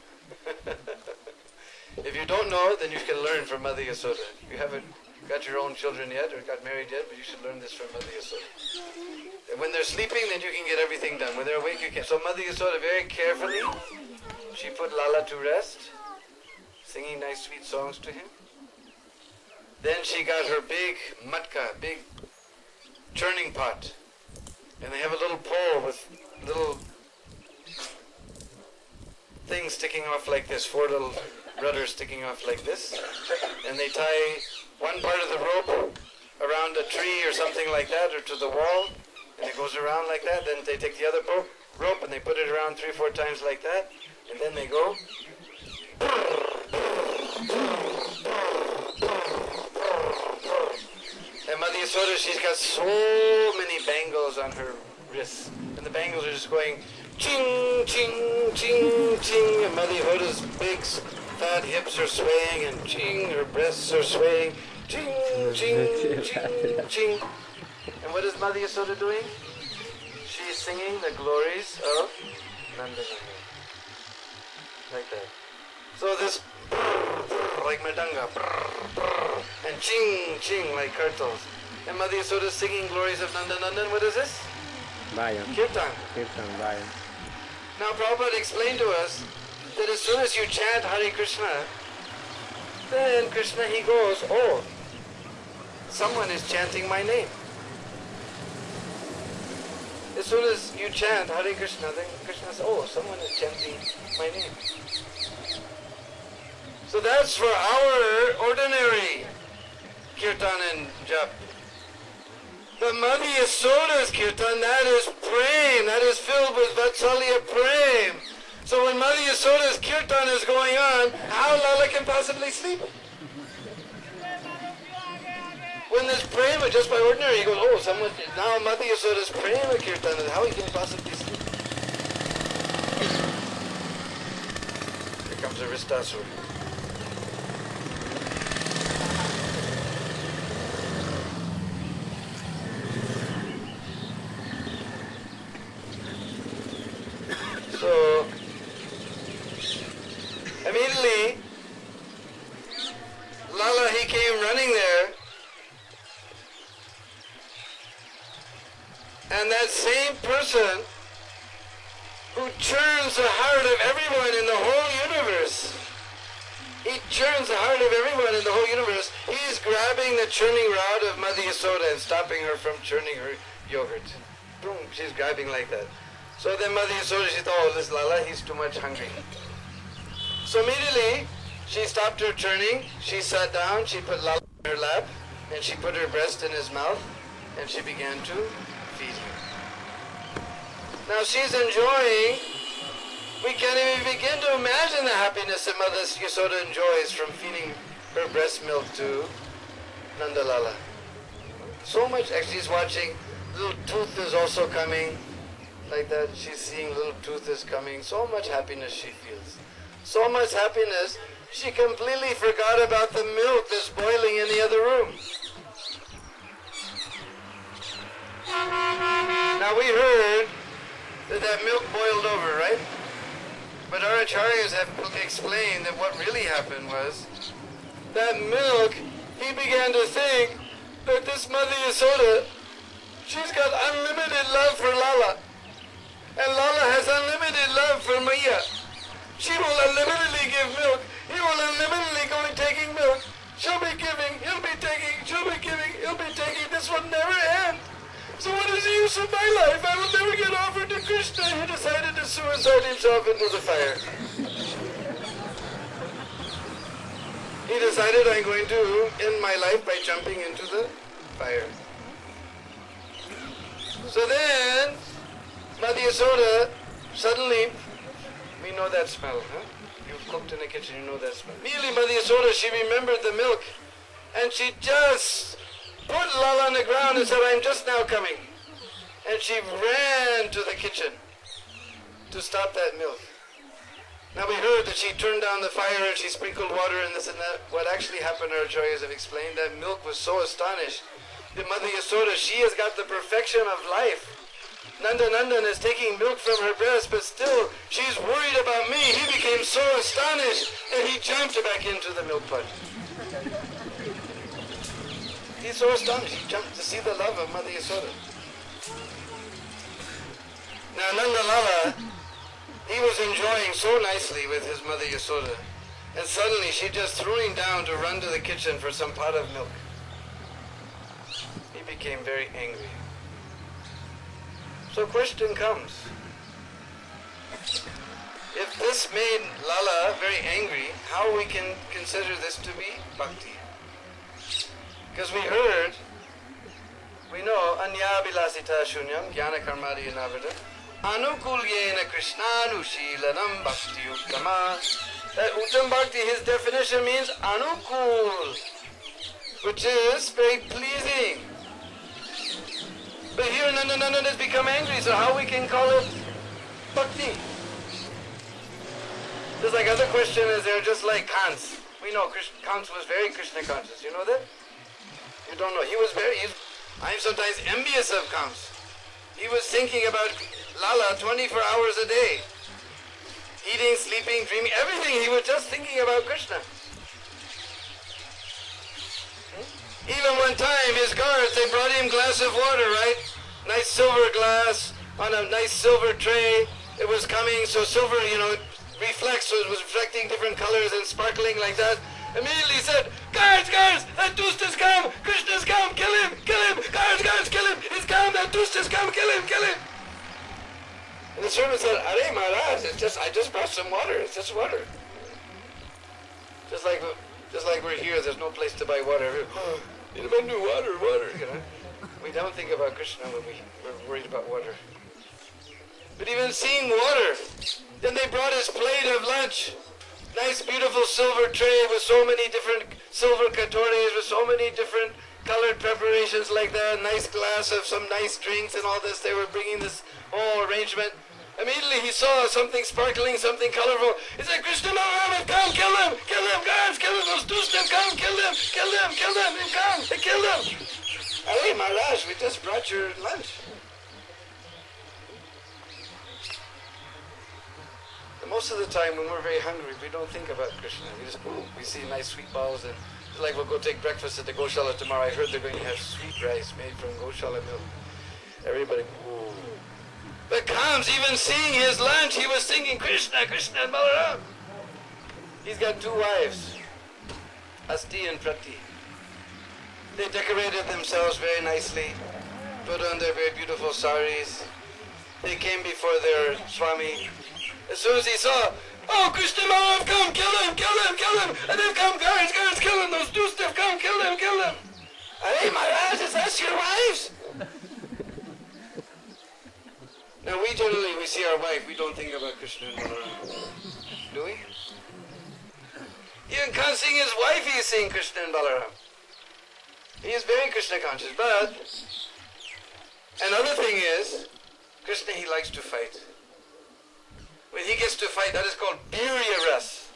If you don't know, then you can learn from Mother Yasoda. You haven't got your own children yet or got married yet, but you should learn this from Mother Yasoda. And when they're sleeping, then you can get everything done. When they're awake, you can't. So Mother Yasoda, very carefully, she put Lala to rest, singing nice sweet songs to him. Then she got her big matka, big churning pot. And they have a little pole with little things sticking off like this, 4 little rudders sticking off like this. And they tie one part of the rope around a tree or something like that, or to the wall, and it goes around like that. Then they take the other rope and they put it around 3 or 4 times like that, and then they go. And Mother Yasoda, she's got so many bangles on her wrists, and the bangles are just going ching, ching, ching, ching, and Mother Yasoda's big fat hips are swaying, and ching, her breasts are swaying, ching, ching, ching, ching. And what is Mother Yasoda doing? She's singing the glories of Nanda Nanda. Like that. So this like mridanga, and ching, ching like kirtals. And Mother Yasoda is singing glories of Nanda Nanda. And what is this? Vayan. Kirtan. Kirtan, vayan. Now Prabhupada explained to us that as soon as you chant Hare Krishna, then Krishna, he goes, oh, someone is chanting my name. As soon as you chant Hare Krishna, then Krishna says, oh, someone is chanting my name. So that's for our ordinary kirtan and jap. The Mother Yasoda's kirtan, that is prem, that is filled with Vatsalya prem. So when Mother Yasoda's kirtan is going on, how Lala can possibly sleep? When there's prema, just by ordinary, he goes, oh, someone, now Mother Yasoda's prema kirtan, how he can possibly sleep? Here comes a Ristasur. So, immediately, Lala, he came running there, and that same person who churns the heart of everyone in the whole universe, he churns the heart of everyone in the whole universe, he's grabbing the churning rod of Mother Yasoda and stopping her from churning her yogurt. Boom, she's grabbing like that. So then Mother Yasoda, she thought, oh, this Lala, he's too much hungry. So immediately, she stopped her churning, she sat down, she put Lala in her lap, and she put her breast in his mouth, and she began to feed him. Now she's enjoying, we can't even begin to imagine the happiness that Mother Yasoda enjoys from feeding her breast milk to Nanda Lala. So much, actually she's watching, little tooth is also coming, like that, she's seeing little tooth is coming, so much happiness she feels. So much happiness, she completely forgot about the milk that's boiling in the other room. Now we heard that milk boiled over, right? But our acharyas have explained that what really happened was that milk, he began to think that this Mother Yasoda, she's got unlimited love for Lala. And Lala has unlimited love for Maya. She will unlimitedly give milk. He will unlimitedly go and taking milk. She'll be giving, he'll be taking, she'll be giving, he'll be taking. This will never end. So what is the use of my life? I will never get offered to Krishna. He decided to suicide himself into the fire. He decided, I'm going to end my life by jumping into the fire. So then, Mother Yasoda, suddenly, we know that smell, huh? You've cooked in the kitchen, you know that smell. Immediately Mother Yasoda, she remembered the milk, and she just put Lala on the ground and said, I'm just now coming. And she ran to the kitchen to stop that milk. Now we heard that she turned down the fire and she sprinkled water and this and that. What actually happened, our acharyas have explained, that milk was so astonished. The Mother Yasoda, she has got the perfection of life. Nanda Nandan is taking milk from her breast, but still she's worried about me. He became so astonished that he jumped back into the milk pot. He's so astonished. He jumped to see the love of Mother Yasoda. Now Nanda Lala, he was enjoying so nicely with his Mother Yasoda, and suddenly she just threw him down to run to the kitchen for some pot of milk. He became very angry. So question comes, if this made Lala very angry, how we can consider this to be bhakti? Because we heard, we know, anya bilasita shunyam jnana karmadi navada anukulyena krishnanushilanam bhakti uttama. That uttam bhakti, his definition means anukul, which is very pleasing. But here Nanda Nandan has become angry, so how we can call it bhakti? Just like other question is they're just like Kants. We know Kants was very Krishna conscious. You know that? You don't know. I'm sometimes envious of Kants. He was thinking about Lala 24 hours a day. Eating, sleeping, dreaming, everything. He was just thinking about Krishna. Even one time, his guards, they brought him a glass of water, right? Nice silver glass on a nice silver tray. It was coming, so silver, reflects, so it was reflecting different colors and sparkling like that. Immediately said, guards, that dust has come! Krishna's come, kill him! Guards, kill him! He's come, that dust has come, kill him! And the servant said, Arey Maharaj, I just brought some water, it's just water. Just like we're here, there's no place to buy water. Deena Bandhu, water. We don't think about Krishna when we're worried about water. But even seeing water, then they brought his plate of lunch. Nice, beautiful silver tray with so many different silver katoris, with so many different colored preparations like that. Nice glass of some nice drinks and all this. They were bringing this whole arrangement. Immediately he saw something sparkling, something colorful. He said, Krishna Maharaj, come, kill him, guards, kill him, those dustas, come, kill them, they come, they kill them. Hey Maharaj, we just brought your lunch. And most of the time when we're very hungry, we don't think about Krishna. We see nice sweet balls, and it's like we'll go take breakfast at the Goshala tomorrow. I heard they're going to have sweet rice made from Goshala milk. Everybody, ooh. But comes, even seeing his lunch, he was thinking, Krishna, Balaram. He's got two wives, Asti and Prati. They decorated themselves very nicely, put on their very beautiful saris. They came before their Swami. As soon as he saw, oh, Krishna Maharaj, come, kill him. And they've come, guards, kill him. Those two stuff, come, kill them. Hey, Maharaj, is that your wives? Now we see our wife, we don't think about Krishna and Balaram. Do we? Even can't seeing his wife, he is seeing Krishna and Balaram. He is very Krishna conscious, but another thing is, Krishna, he likes to fight. When he gets to fight, that is called Birya Ras.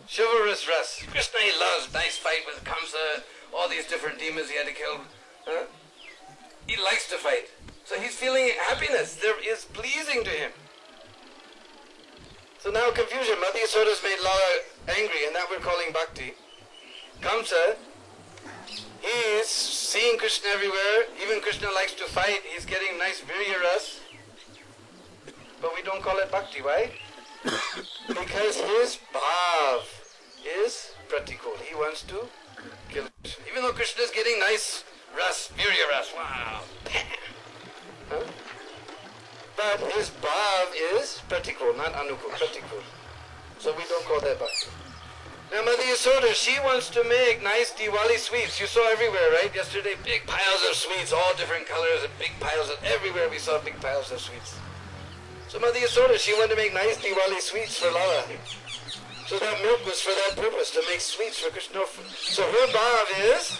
Chivalrous Ras. Krishna, he loves nice fight with Kamsa, all these different demons he had to kill. He likes to fight. So he's feeling happiness. There is pleasing to him. So now confusion. Mother Yasoda's made Lala angry, and that we're calling bhakti. Kamsa, he is seeing Krishna everywhere. Even Krishna likes to fight. He's getting nice virya ras. But we don't call it bhakti. Why? Because his bhav is pratikul. He wants to kill Krishna. Even though Krishna is getting nice ras, virya ras. Wow. But his bhav is pratikul, not anukul, pratikul. So we don't call that bhakti. Now Mother Yasoda, she wants to make nice Diwali sweets. You saw everywhere, right? Yesterday, big piles of sweets, all different colors, and big piles of, everywhere we saw big piles of sweets. So Mother Yasoda, she wanted to make nice Diwali sweets for Lala. So that milk was for that purpose, to make sweets for Krishna. So her bhav is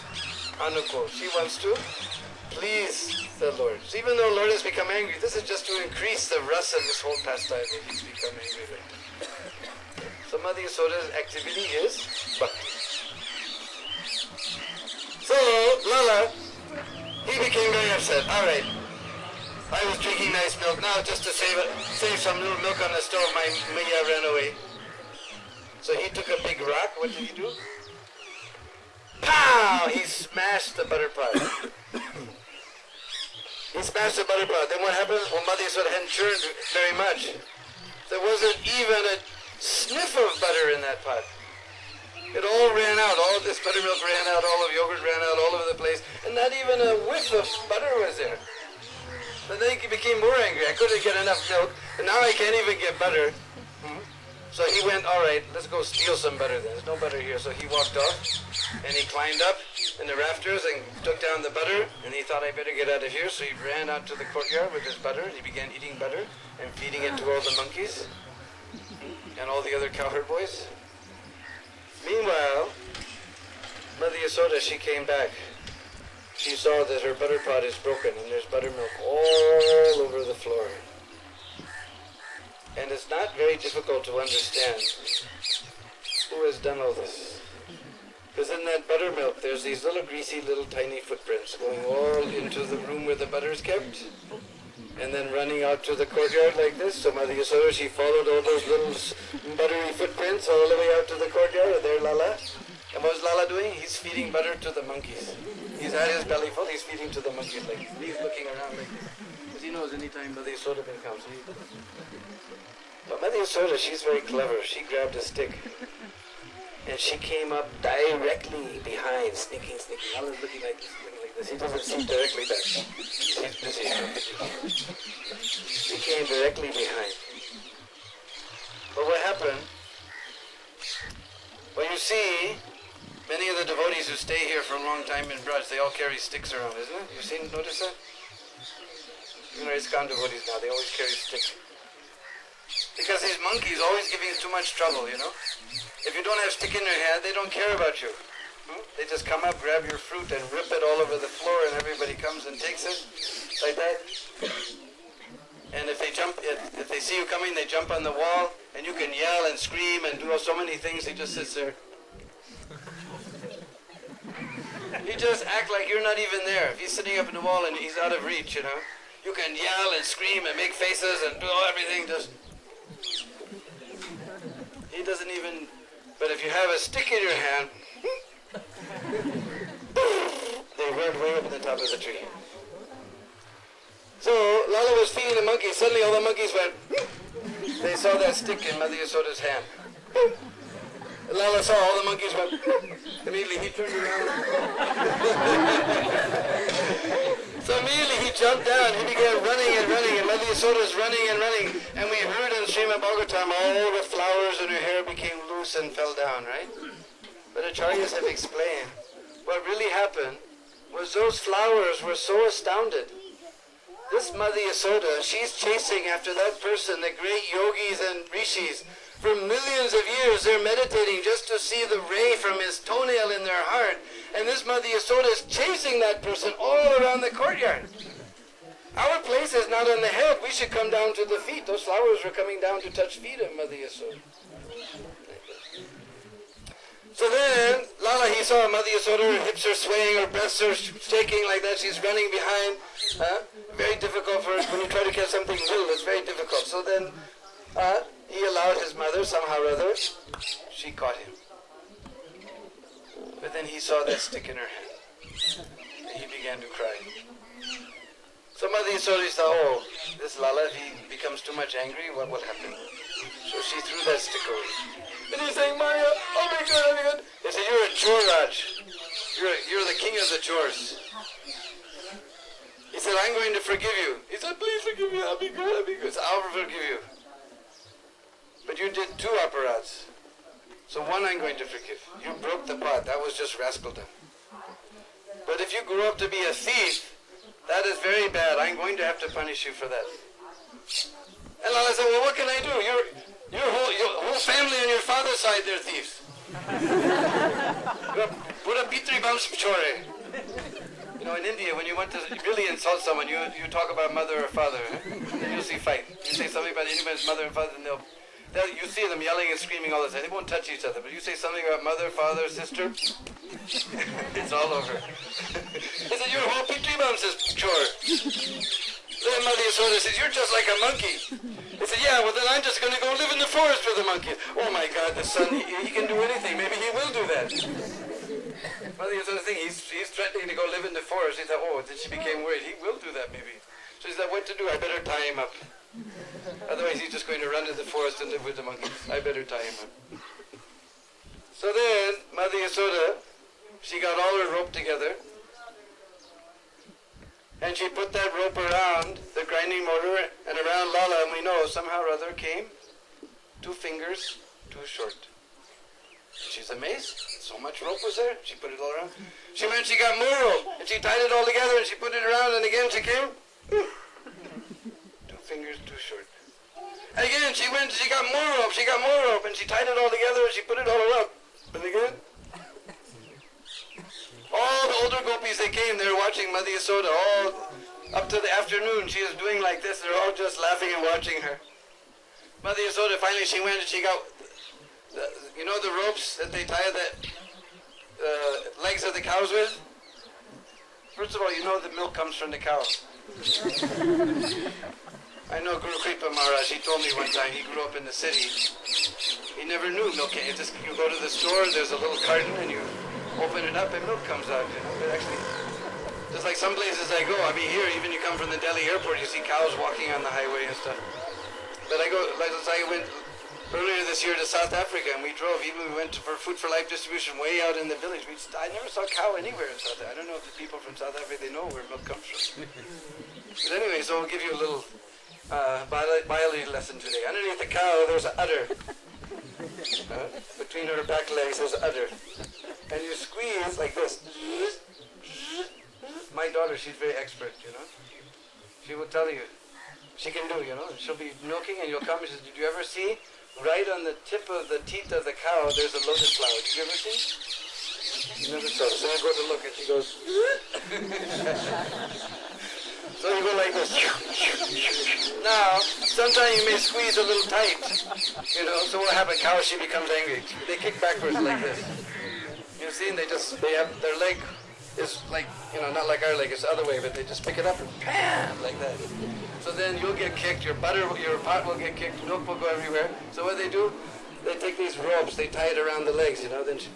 Anukul. She wants to please the Lord. So even though Lord has become angry, this is just to increase the rasa of this whole pastime that he's become angry with. So Mother Yasoda's activity is bhakti. So Lala, he became very upset. All right, I was drinking nice milk. Now just to save some little milk on the stove, my Maya ran away. So he took a big rock. What did he do? Pow! He smashed the butter pot. He smashed the butter pot. Then what happened? Well, Mother Yasoda hadn't churned very much. There wasn't even a sniff of butter in that pot. It all ran out. All of this buttermilk ran out. All of yogurt ran out all over the place. And not even a whiff of butter was there. But then he became more angry. I couldn't get enough milk. And now I can't even get butter. So he went, all right, let's go steal some butter then. There's no butter here. So he walked off and he climbed up in the rafters and took down the butter, and he thought, I better get out of here. So he ran out to the courtyard with his butter, and he began eating butter and feeding it to all the monkeys and all the other cowherd boys. Meanwhile, Mother Yasoda, she came back. She saw that her butter pot is broken and there's buttermilk all over the floor. And it's not very difficult to understand who has done all this. Because in that buttermilk, there's these little greasy, little tiny footprints going all into the room where the butter is kept, and then running out to the courtyard like this. So Mother Yasoda, she followed all those little buttery footprints all the way out to the courtyard, and there Lala. And what was Lala doing? He's feeding butter to the monkeys. He's had his belly full, he's feeding to the monkeys like this. He's looking around like this. Because he knows anytime Mother Yasoda will come. But Mother Yasoda, she's very clever. She grabbed a stick and she came up directly behind, sneaking. Lala's looking like this, He doesn't see directly back. He's busy. She came directly behind. But what happened? Well, you see, many of the devotees who stay here for a long time in Braj, they all carry sticks around, isn't it? Notice that? You know, ISKCON devotees now, they always carry sticks. Because these monkeys always giving you too much trouble, you know. If you don't have stick in your hand, they don't care about you. They just come up, grab your fruit, and rip it all over the floor, and everybody comes and takes it, like that. And if they see you coming, they jump on the wall, and you can yell and scream and do so many things. He just sits there. You just act like you're not even there. If he's sitting up in the wall and he's out of reach, you know, you can yell and scream and make faces and do everything. He doesn't even. But if you have a stick in your hand, they run way up at the top of the tree. So Lala was feeding the monkeys. Suddenly all the monkeys went. They saw that stick in Mother Yasoda's hand. Lala saw all the monkeys went. Immediately he turned around. So immediately he jumped down. He began running and running, and Mother Yasoda's running and running. And we heard in Srimad Bhagavatam all the flowers in her hair became loose and fell down, right? But Acharyas have explained what really happened was those flowers were so astounded. This Mother Yasoda, she's chasing after that person, the great yogis and rishis. For millions of years they're meditating just to see the ray from his toenail in their heart. And this Mother Yasoda is chasing that person all around the courtyard. Our place is not on the head. We should come down to the feet. Those flowers were coming down to touch feet of Mother Yasoda. So then, Lala, he saw Mother Yasoda, her hips are swaying, her breasts are shaking like that. She's running behind. Very difficult for her. When you try to catch something little, it's very difficult. So then, he allowed his mother, somehow or other, she caught him. But then he saw that stick in her hand. And he began to cry. So Mother Yasoda thought, oh, this Lala, if he becomes too much angry, what will happen? So she threw that stick away. And he's saying, Maya, oh my God, oh my God. They said, you're a chore Raj. You're the king of the chores. He said, I'm going to forgive you. He said, please forgive me, I'll be good, I'll be good. So I'll forgive you. But you did 2 aparats. So one I'm going to forgive. You broke the pot. That was just rascaldom. But if you grew up to be a thief, that is very bad. I'm going to have to punish you for that. And Lala said, well, what can I do? Your whole family on your father's side, they're thieves. Pura pitri bams chore. You know, in India, when you want to really insult someone, you talk about mother or father, then you'll see fight. You say something about anybody's mother and father, and you see them yelling and screaming all the time. They won't touch each other, but you say something about mother, father, sister, it's all over. He said, your whole pitri bams is chore. Then Mother Yasoda says, you're just like a monkey. He said, yeah, well then I'm just going to go live in the forest with the monkey. Oh my God, the son, he can do anything. Maybe he will do that. Mother Yasoda thing, he's threatening to go live in the forest. He thought, oh, then she became worried. He will do that maybe. So he said, what to do? I better tie him up. Otherwise he's just going to run to the forest and live with the monkeys. I better tie him up. So then, Mother Yasoda, she got all her rope together. And she put that rope around the grinding motor and around Lala, and we know somehow or other came 2 fingers too short. She's amazed. So much rope was there. She put it all around. She went, she got more rope, and she tied it all together, and she put it around, and again she came 2 fingers too short. And again she went, she got more rope, and she tied it all together, and she put it all around. And again. All the older gopis, they came, they were watching Mother Yasoda all up to the afternoon. She was doing like this, they're all just laughing and watching her. Mother Yasoda, finally she went and she got, you know the ropes that they tie the legs of the cows with? First of all, you know the milk comes from the cow. I know Guru Kripa Maharaj, he told me one time, he grew up in the city. He never knew milk. You go to the store, there's a little carton and you open it up and milk comes out, you know. But actually, just like some places I go, I mean here, even you come from the Delhi airport, you see cows walking on the highway and stuff. But I went earlier this year to South Africa and we drove, even we went for Food for Life distribution way out in the village. I never saw a cow anywhere in South Africa. I don't know if the people from South Africa, they know where milk comes from. But anyway, so I'll give you a little biology lesson today. Underneath the cow, there's an udder. Between her back legs, there's an udder. And you squeeze like this. My daughter, she's very expert, you know. She will tell you. She can do, you know. She'll be milking and you'll come and she says, did you ever see right on the tip of the teeth of the cow, there's a lotus flower. Did you ever see? You never saw it. So I go to look and she goes, so you go like this. Now, sometimes you may squeeze a little tight, you know. So what happens? Cow, she becomes angry. They kick backwards like this. You see, and they have their leg is like, you know, not like our leg, it's the other way, but they just pick it up and bam, like that. So then you'll get kicked, your pot will get kicked, milk will go everywhere. So what they do, they take these ropes, they tie it around the legs, you know, then she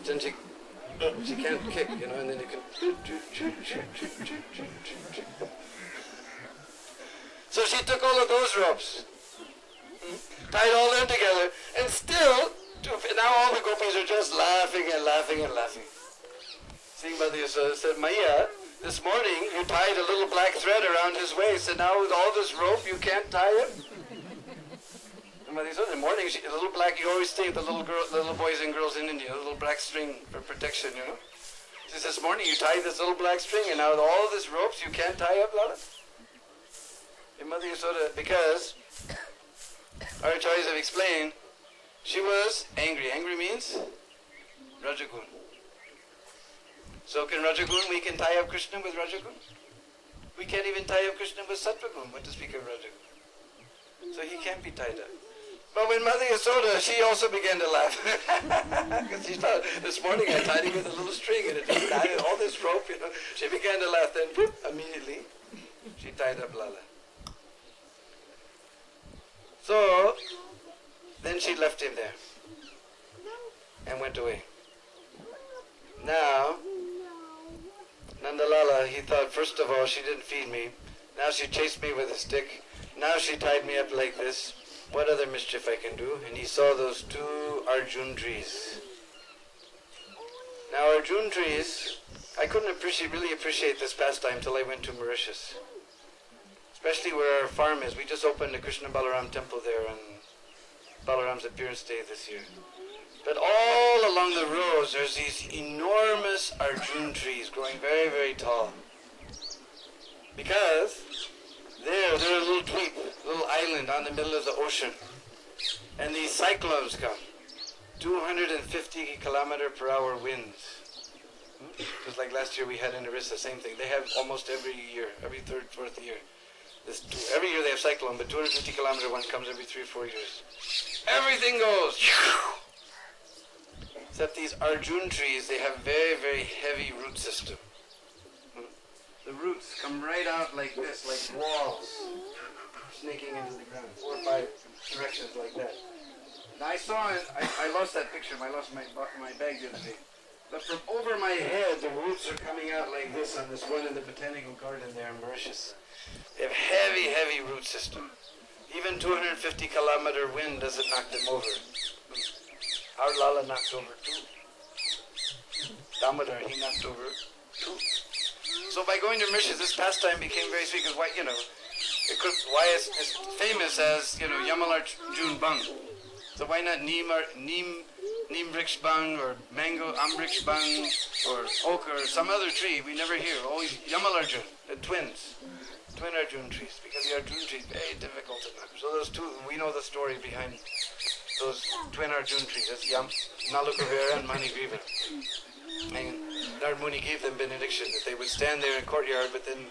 can't kick, you know, and then you can. So she took all of those ropes, tied all them together, and still, now all the gopis are just laughing and laughing and laughing. Seeing Mother Yasoda said, Maya, this morning you tied a little black thread around his waist, and now with all this rope you can't tie him? And Mother Yasoda, in the morning, a little black, you always think the little boys and girls in India, a little black string for protection, you know. She says, this morning you tied this little black string, and now with all this ropes you can't tie up, Lala? And Mother Yasoda, because our acharyas have explained, she was angry. Angry means Rajagun. So can Rajagun, we can tie up Krishna with Rajagun? We can't even tie up Krishna with Sattvagun, what to speak of Rajagun. So he can't be tied up. But when Mother Yasoda, she also began to laugh. Because she thought, this morning I tied him with a little string and it just tied all this rope, you know. She began to laugh, then whoop, immediately she tied up Lala. So, then she left him there and went away. Now, Nandalala, he thought, first of all, she didn't feed me. Now she chased me with a stick. Now she tied me up like this. What other mischief I can do? And he saw those 2 Arjun trees. Now Arjun trees, I couldn't really appreciate this pastime till I went to Mauritius. Especially where our farm is. We just opened the Krishna Balaram temple there on Balaram's appearance day this year. But all along the roads there's these enormous Arjun trees growing very, very tall. Because they're a little dweep, little island on the middle of the ocean. And these cyclones come. 250 kilometer per hour winds. Just like last year we had in Orissa, same thing. They have almost every year, every third, fourth year. Every year they have cyclone, but 250 kilometer one comes every 3 or 4 years. Everything goes. Except these Arjun trees, they have very, very heavy root system. The roots come right out like this, like walls, snaking into the ground, 4 or 5 directions like that. Now I saw it, I lost that picture, I lost my bag the other day. But from over my head, the roots are coming out like this on this one in the botanical garden there in Mauritius. They have heavy, heavy root system. Even 250 kilometer wind doesn't knock them over. Our Lala knocked over 2. Damodar, he knocked over 2. So by going to Mauritius, this pastime became very sweet because why it's famous as, Yamalar June Bang. So why not Neem Brix Bang or Mango Ambrix Bang or Oak or some other tree we never hear? Always Yamalar June, the twins. Twin Arjun trees, because the Arjun trees very difficult to knock. So those two, we know the story behind those twin Arjun trees. That's Nalukavera and Manigriva. And Narmuni gave them benediction that they would stand there in courtyard, but then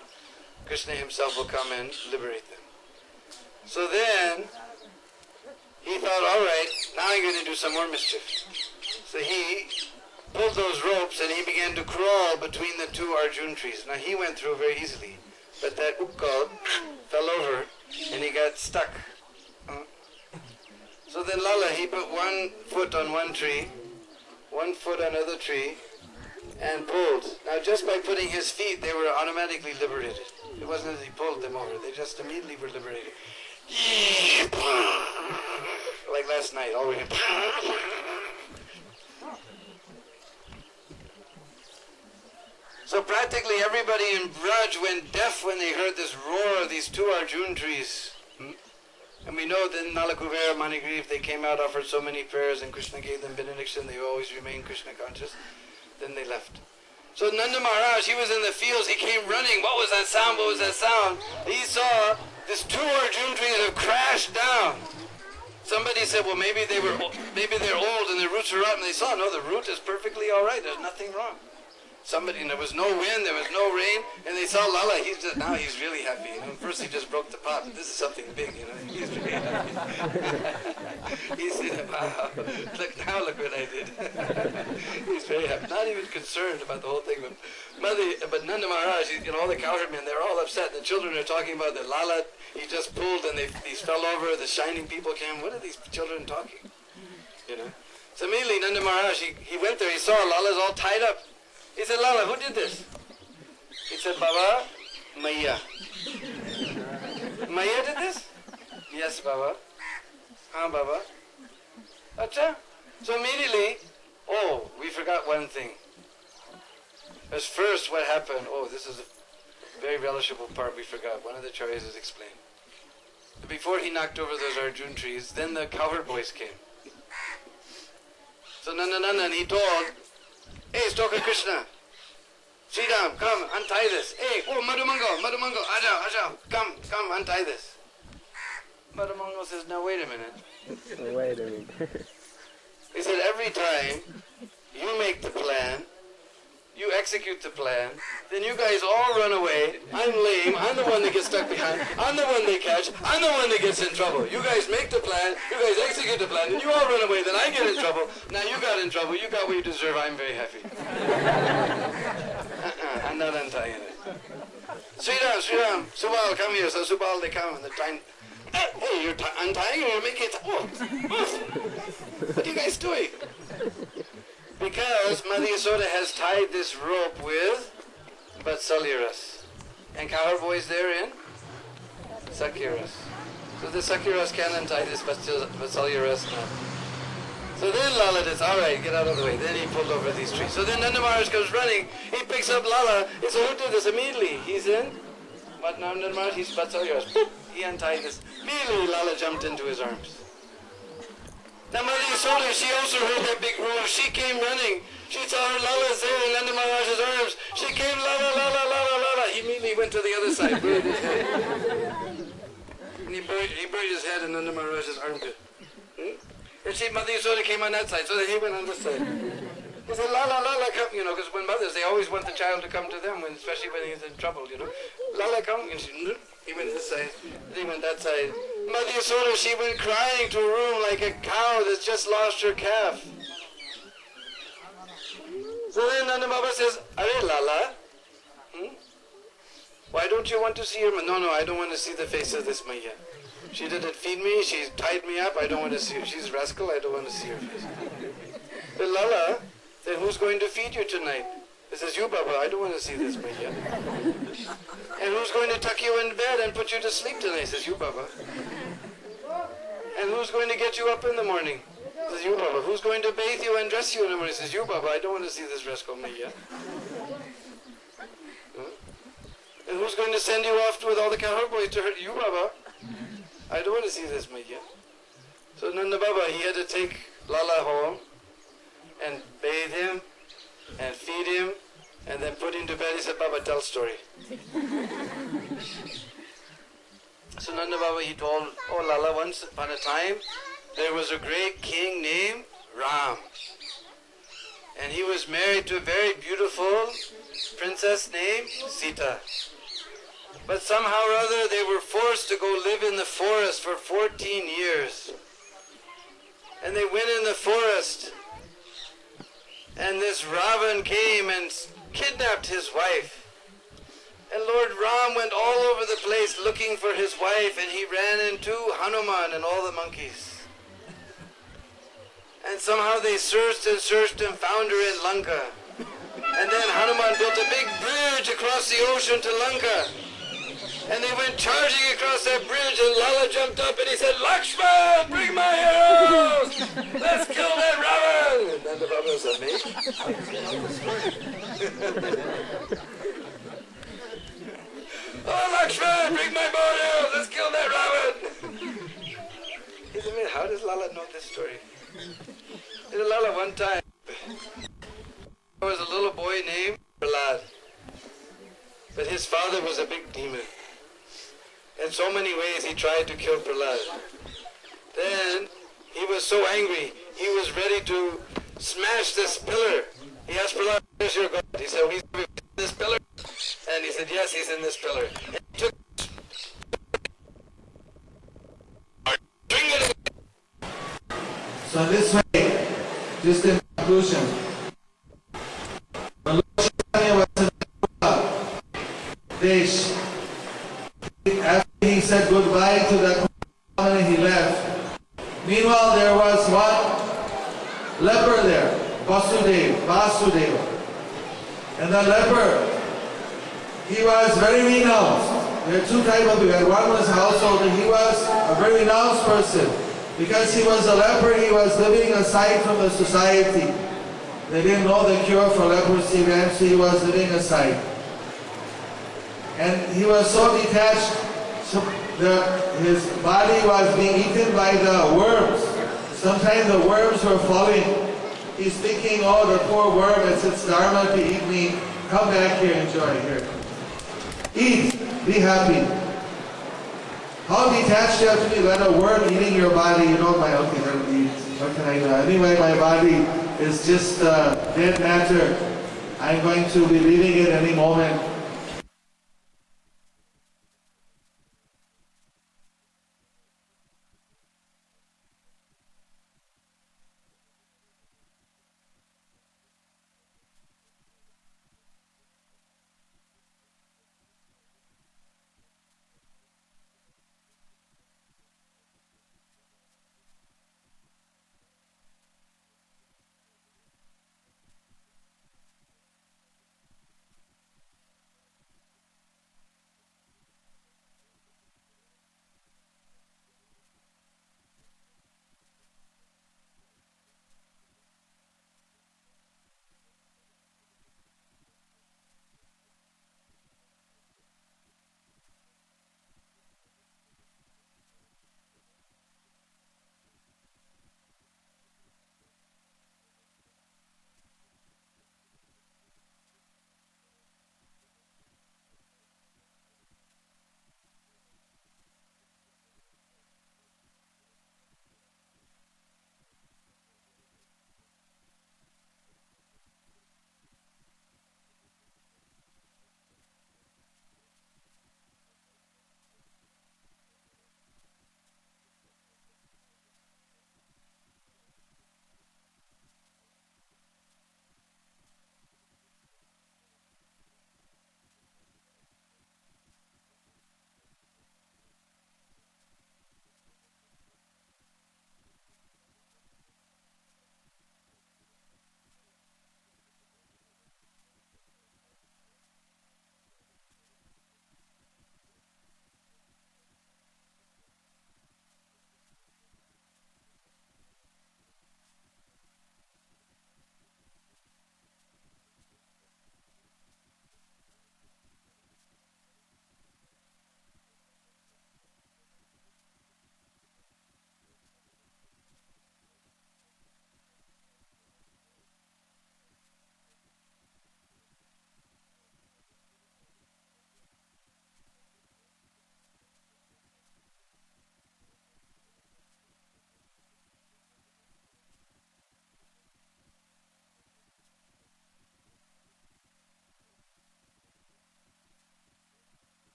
Krishna himself will come and liberate them. So then he thought, all right, now I'm going to do some more mischief. So he pulled those ropes and he began to crawl between the 2 Arjun trees. Now he went through very easily. But that ukkal fell over and he got stuck. So then Lala, he put 1 foot on one tree, 1 foot on another tree, and pulled. Now just by putting his feet, they were automatically liberated. It wasn't that he pulled them over, they just immediately were liberated. Like last night, already. So practically everybody in Braj went deaf when they heard this roar of these 2 Arjun trees. And we know that in Nalakuvera, Manigriv, they came out, offered so many prayers, and Krishna gave them benediction, they always remained Krishna conscious. Then they left. So Nanda Maharaj, he was in the fields, he came running. What was that sound? What was that sound? He saw this 2 Arjun trees have crashed down. Somebody said, well, maybe they're old and their roots are out, and they saw, no, the root is perfectly all right, there's nothing wrong. And there was no wind, there was no rain, and they saw Lala, now he's really happy. First he just broke the pot, but this is something big, he's really happy. He said, wow, look what I did. He's very happy, not even concerned about the whole thing. But Nanda Maharaj, all the cowherdmen, they're all upset. The children are talking about that Lala, he just pulled and these fell over, the shining people came. What are these children talking? So immediately Nanda Maharaj, he went there, he saw Lala's all tied up. He said, Lala, who did this? He said, Baba, Maya. Maya did this? Yes, Baba. Baba. Acha. So immediately, we forgot one thing. As first, what happened, this is a very relishable part we forgot. One of the Acharyas has explained. Before he knocked over those Arjun trees, then the cowherd boys came. So Nandanandan, he told, hey, Stoka Krishna, Sridham, come, untie this. Hey, Madhumango, Ajao, come, untie this. Madhumango says, now wait a minute. Wait a minute. He said, every time you make the plan, you execute the plan, then you guys all run away. I'm lame, I'm the one that gets stuck behind, I'm the one they catch, I'm the one that gets in trouble. You guys make the plan, you guys execute the plan, then you all run away, then I get in trouble. Now you got in trouble, you got what you deserve, I'm very happy. I'm not untying it. Sridham, Subal, come here. So Subal, they come and they're trying, hey, you're untying or you're making it, what are you guys doing? Because Mother Yasoda has tied this rope with Vatsalyaras. And cowherd boys therein? Sakyaras. So the Sakyaras can untie this Vatsalyaras now. So then Lala does, all right, get out of the way. Then he pulled over these trees. So then Nanda Maharaj comes running. He picks up Lala. He said, who did this? Immediately, he's in. But now Nanda Maharaj, he's Vatsalyaras. He untied this. Immediately Lala jumped into his arms. Now Mother Yasoda, she also heard that big roar. She came running. She saw her Lala's there in Nanda Maharaj's arms. She came, Lala, Lala, Lala, Lala. He immediately went to the other side, buried his head. And he buried his head in Nanda Maharaj's armpit. And Mother Yasoda came on that side, so then he went on this side. He said, Lala, Lala, come, because when mothers, they always want the child to come to them, especially when he's in trouble, Lala, come. And he went this side, he went that side. Mother Yasoda, she went crying to a room like a cow that's just lost her calf. So then Nanda Baba says, Are Lala, why don't you want to see her? No, I don't want to see the face of this Maya. She didn't feed me, she tied me up, I don't want to see her. She's a rascal, I don't want to see her face. But Lala, then who's going to feed you tonight? He says, you Baba, I don't want to see this Maya. And who's going to tuck you in bed and put you to sleep tonight? He says, you Baba. And who's going to get you up in the morning? He says, you Baba. Who's going to bathe you and dress you in the morning? He says, you Baba, I don't want to see this rascal Maya. And who's going to send you off with all the cowherd boys to hurt you Baba? I don't want to see this Maya. So Nanda Baba, he had to take Lala home and bathe him and feed him and then put him to bed. He said, Baba, tell story. So Nanda Baba, he told, oh Lala, once upon a time, there was a great king named Ram. And he was married to a very beautiful princess named Sita. But somehow or other, they were forced to go live in the forest for 14 years. And they went in the forest, and this Ravan came and kidnapped his wife. And Lord Ram went all over the place looking for his wife, and he ran into Hanuman and all the monkeys. And somehow they searched and found her in Lanka. And then Hanuman built a big bridge across the ocean to Lanka. And they went charging across that bridge, and Lala jumped up and he said, Lakshman, bring my arrows! Let's kill that Ravan! And Nanda Baba was amazed. Oh, Lakshman, bring my bow and arrows! Let's kill that Ravan! He said, how does Lala know this story? He said, Lala, one time, there was a little boy named Prahlad. But his father was a big demon. In so many ways he tried to kill Prahlad. Then he was so angry, he was ready to smash this pillar. He asked Prahlad, where's your God? He said, he's in this pillar. And he said, yes, he's in this pillar. And he took So this way, just in conclusion, when Lord Chaitanya was in Desh, after he said goodbye to the community, he left. Meanwhile, there was one leper there, Vasudeva. And the leper, he was very renounced. There are two types of people. One was householder. He was a very renounced person. Because he was a leper, he was living aside from the society. They didn't know the cure for leprosy, and so he was living aside. And he was so detached, so his body was being eaten by the worms. Sometimes the worms were falling. He's thinking, oh, the poor worm, it's its dharma to eat me. Come back here, enjoy here. Eat, be happy. How detached you have to be? Let a worm eating your body, you don't mind, okay, let it eat. What can I do? Anyway, my body is just dead matter. I'm going to be leaving it any moment.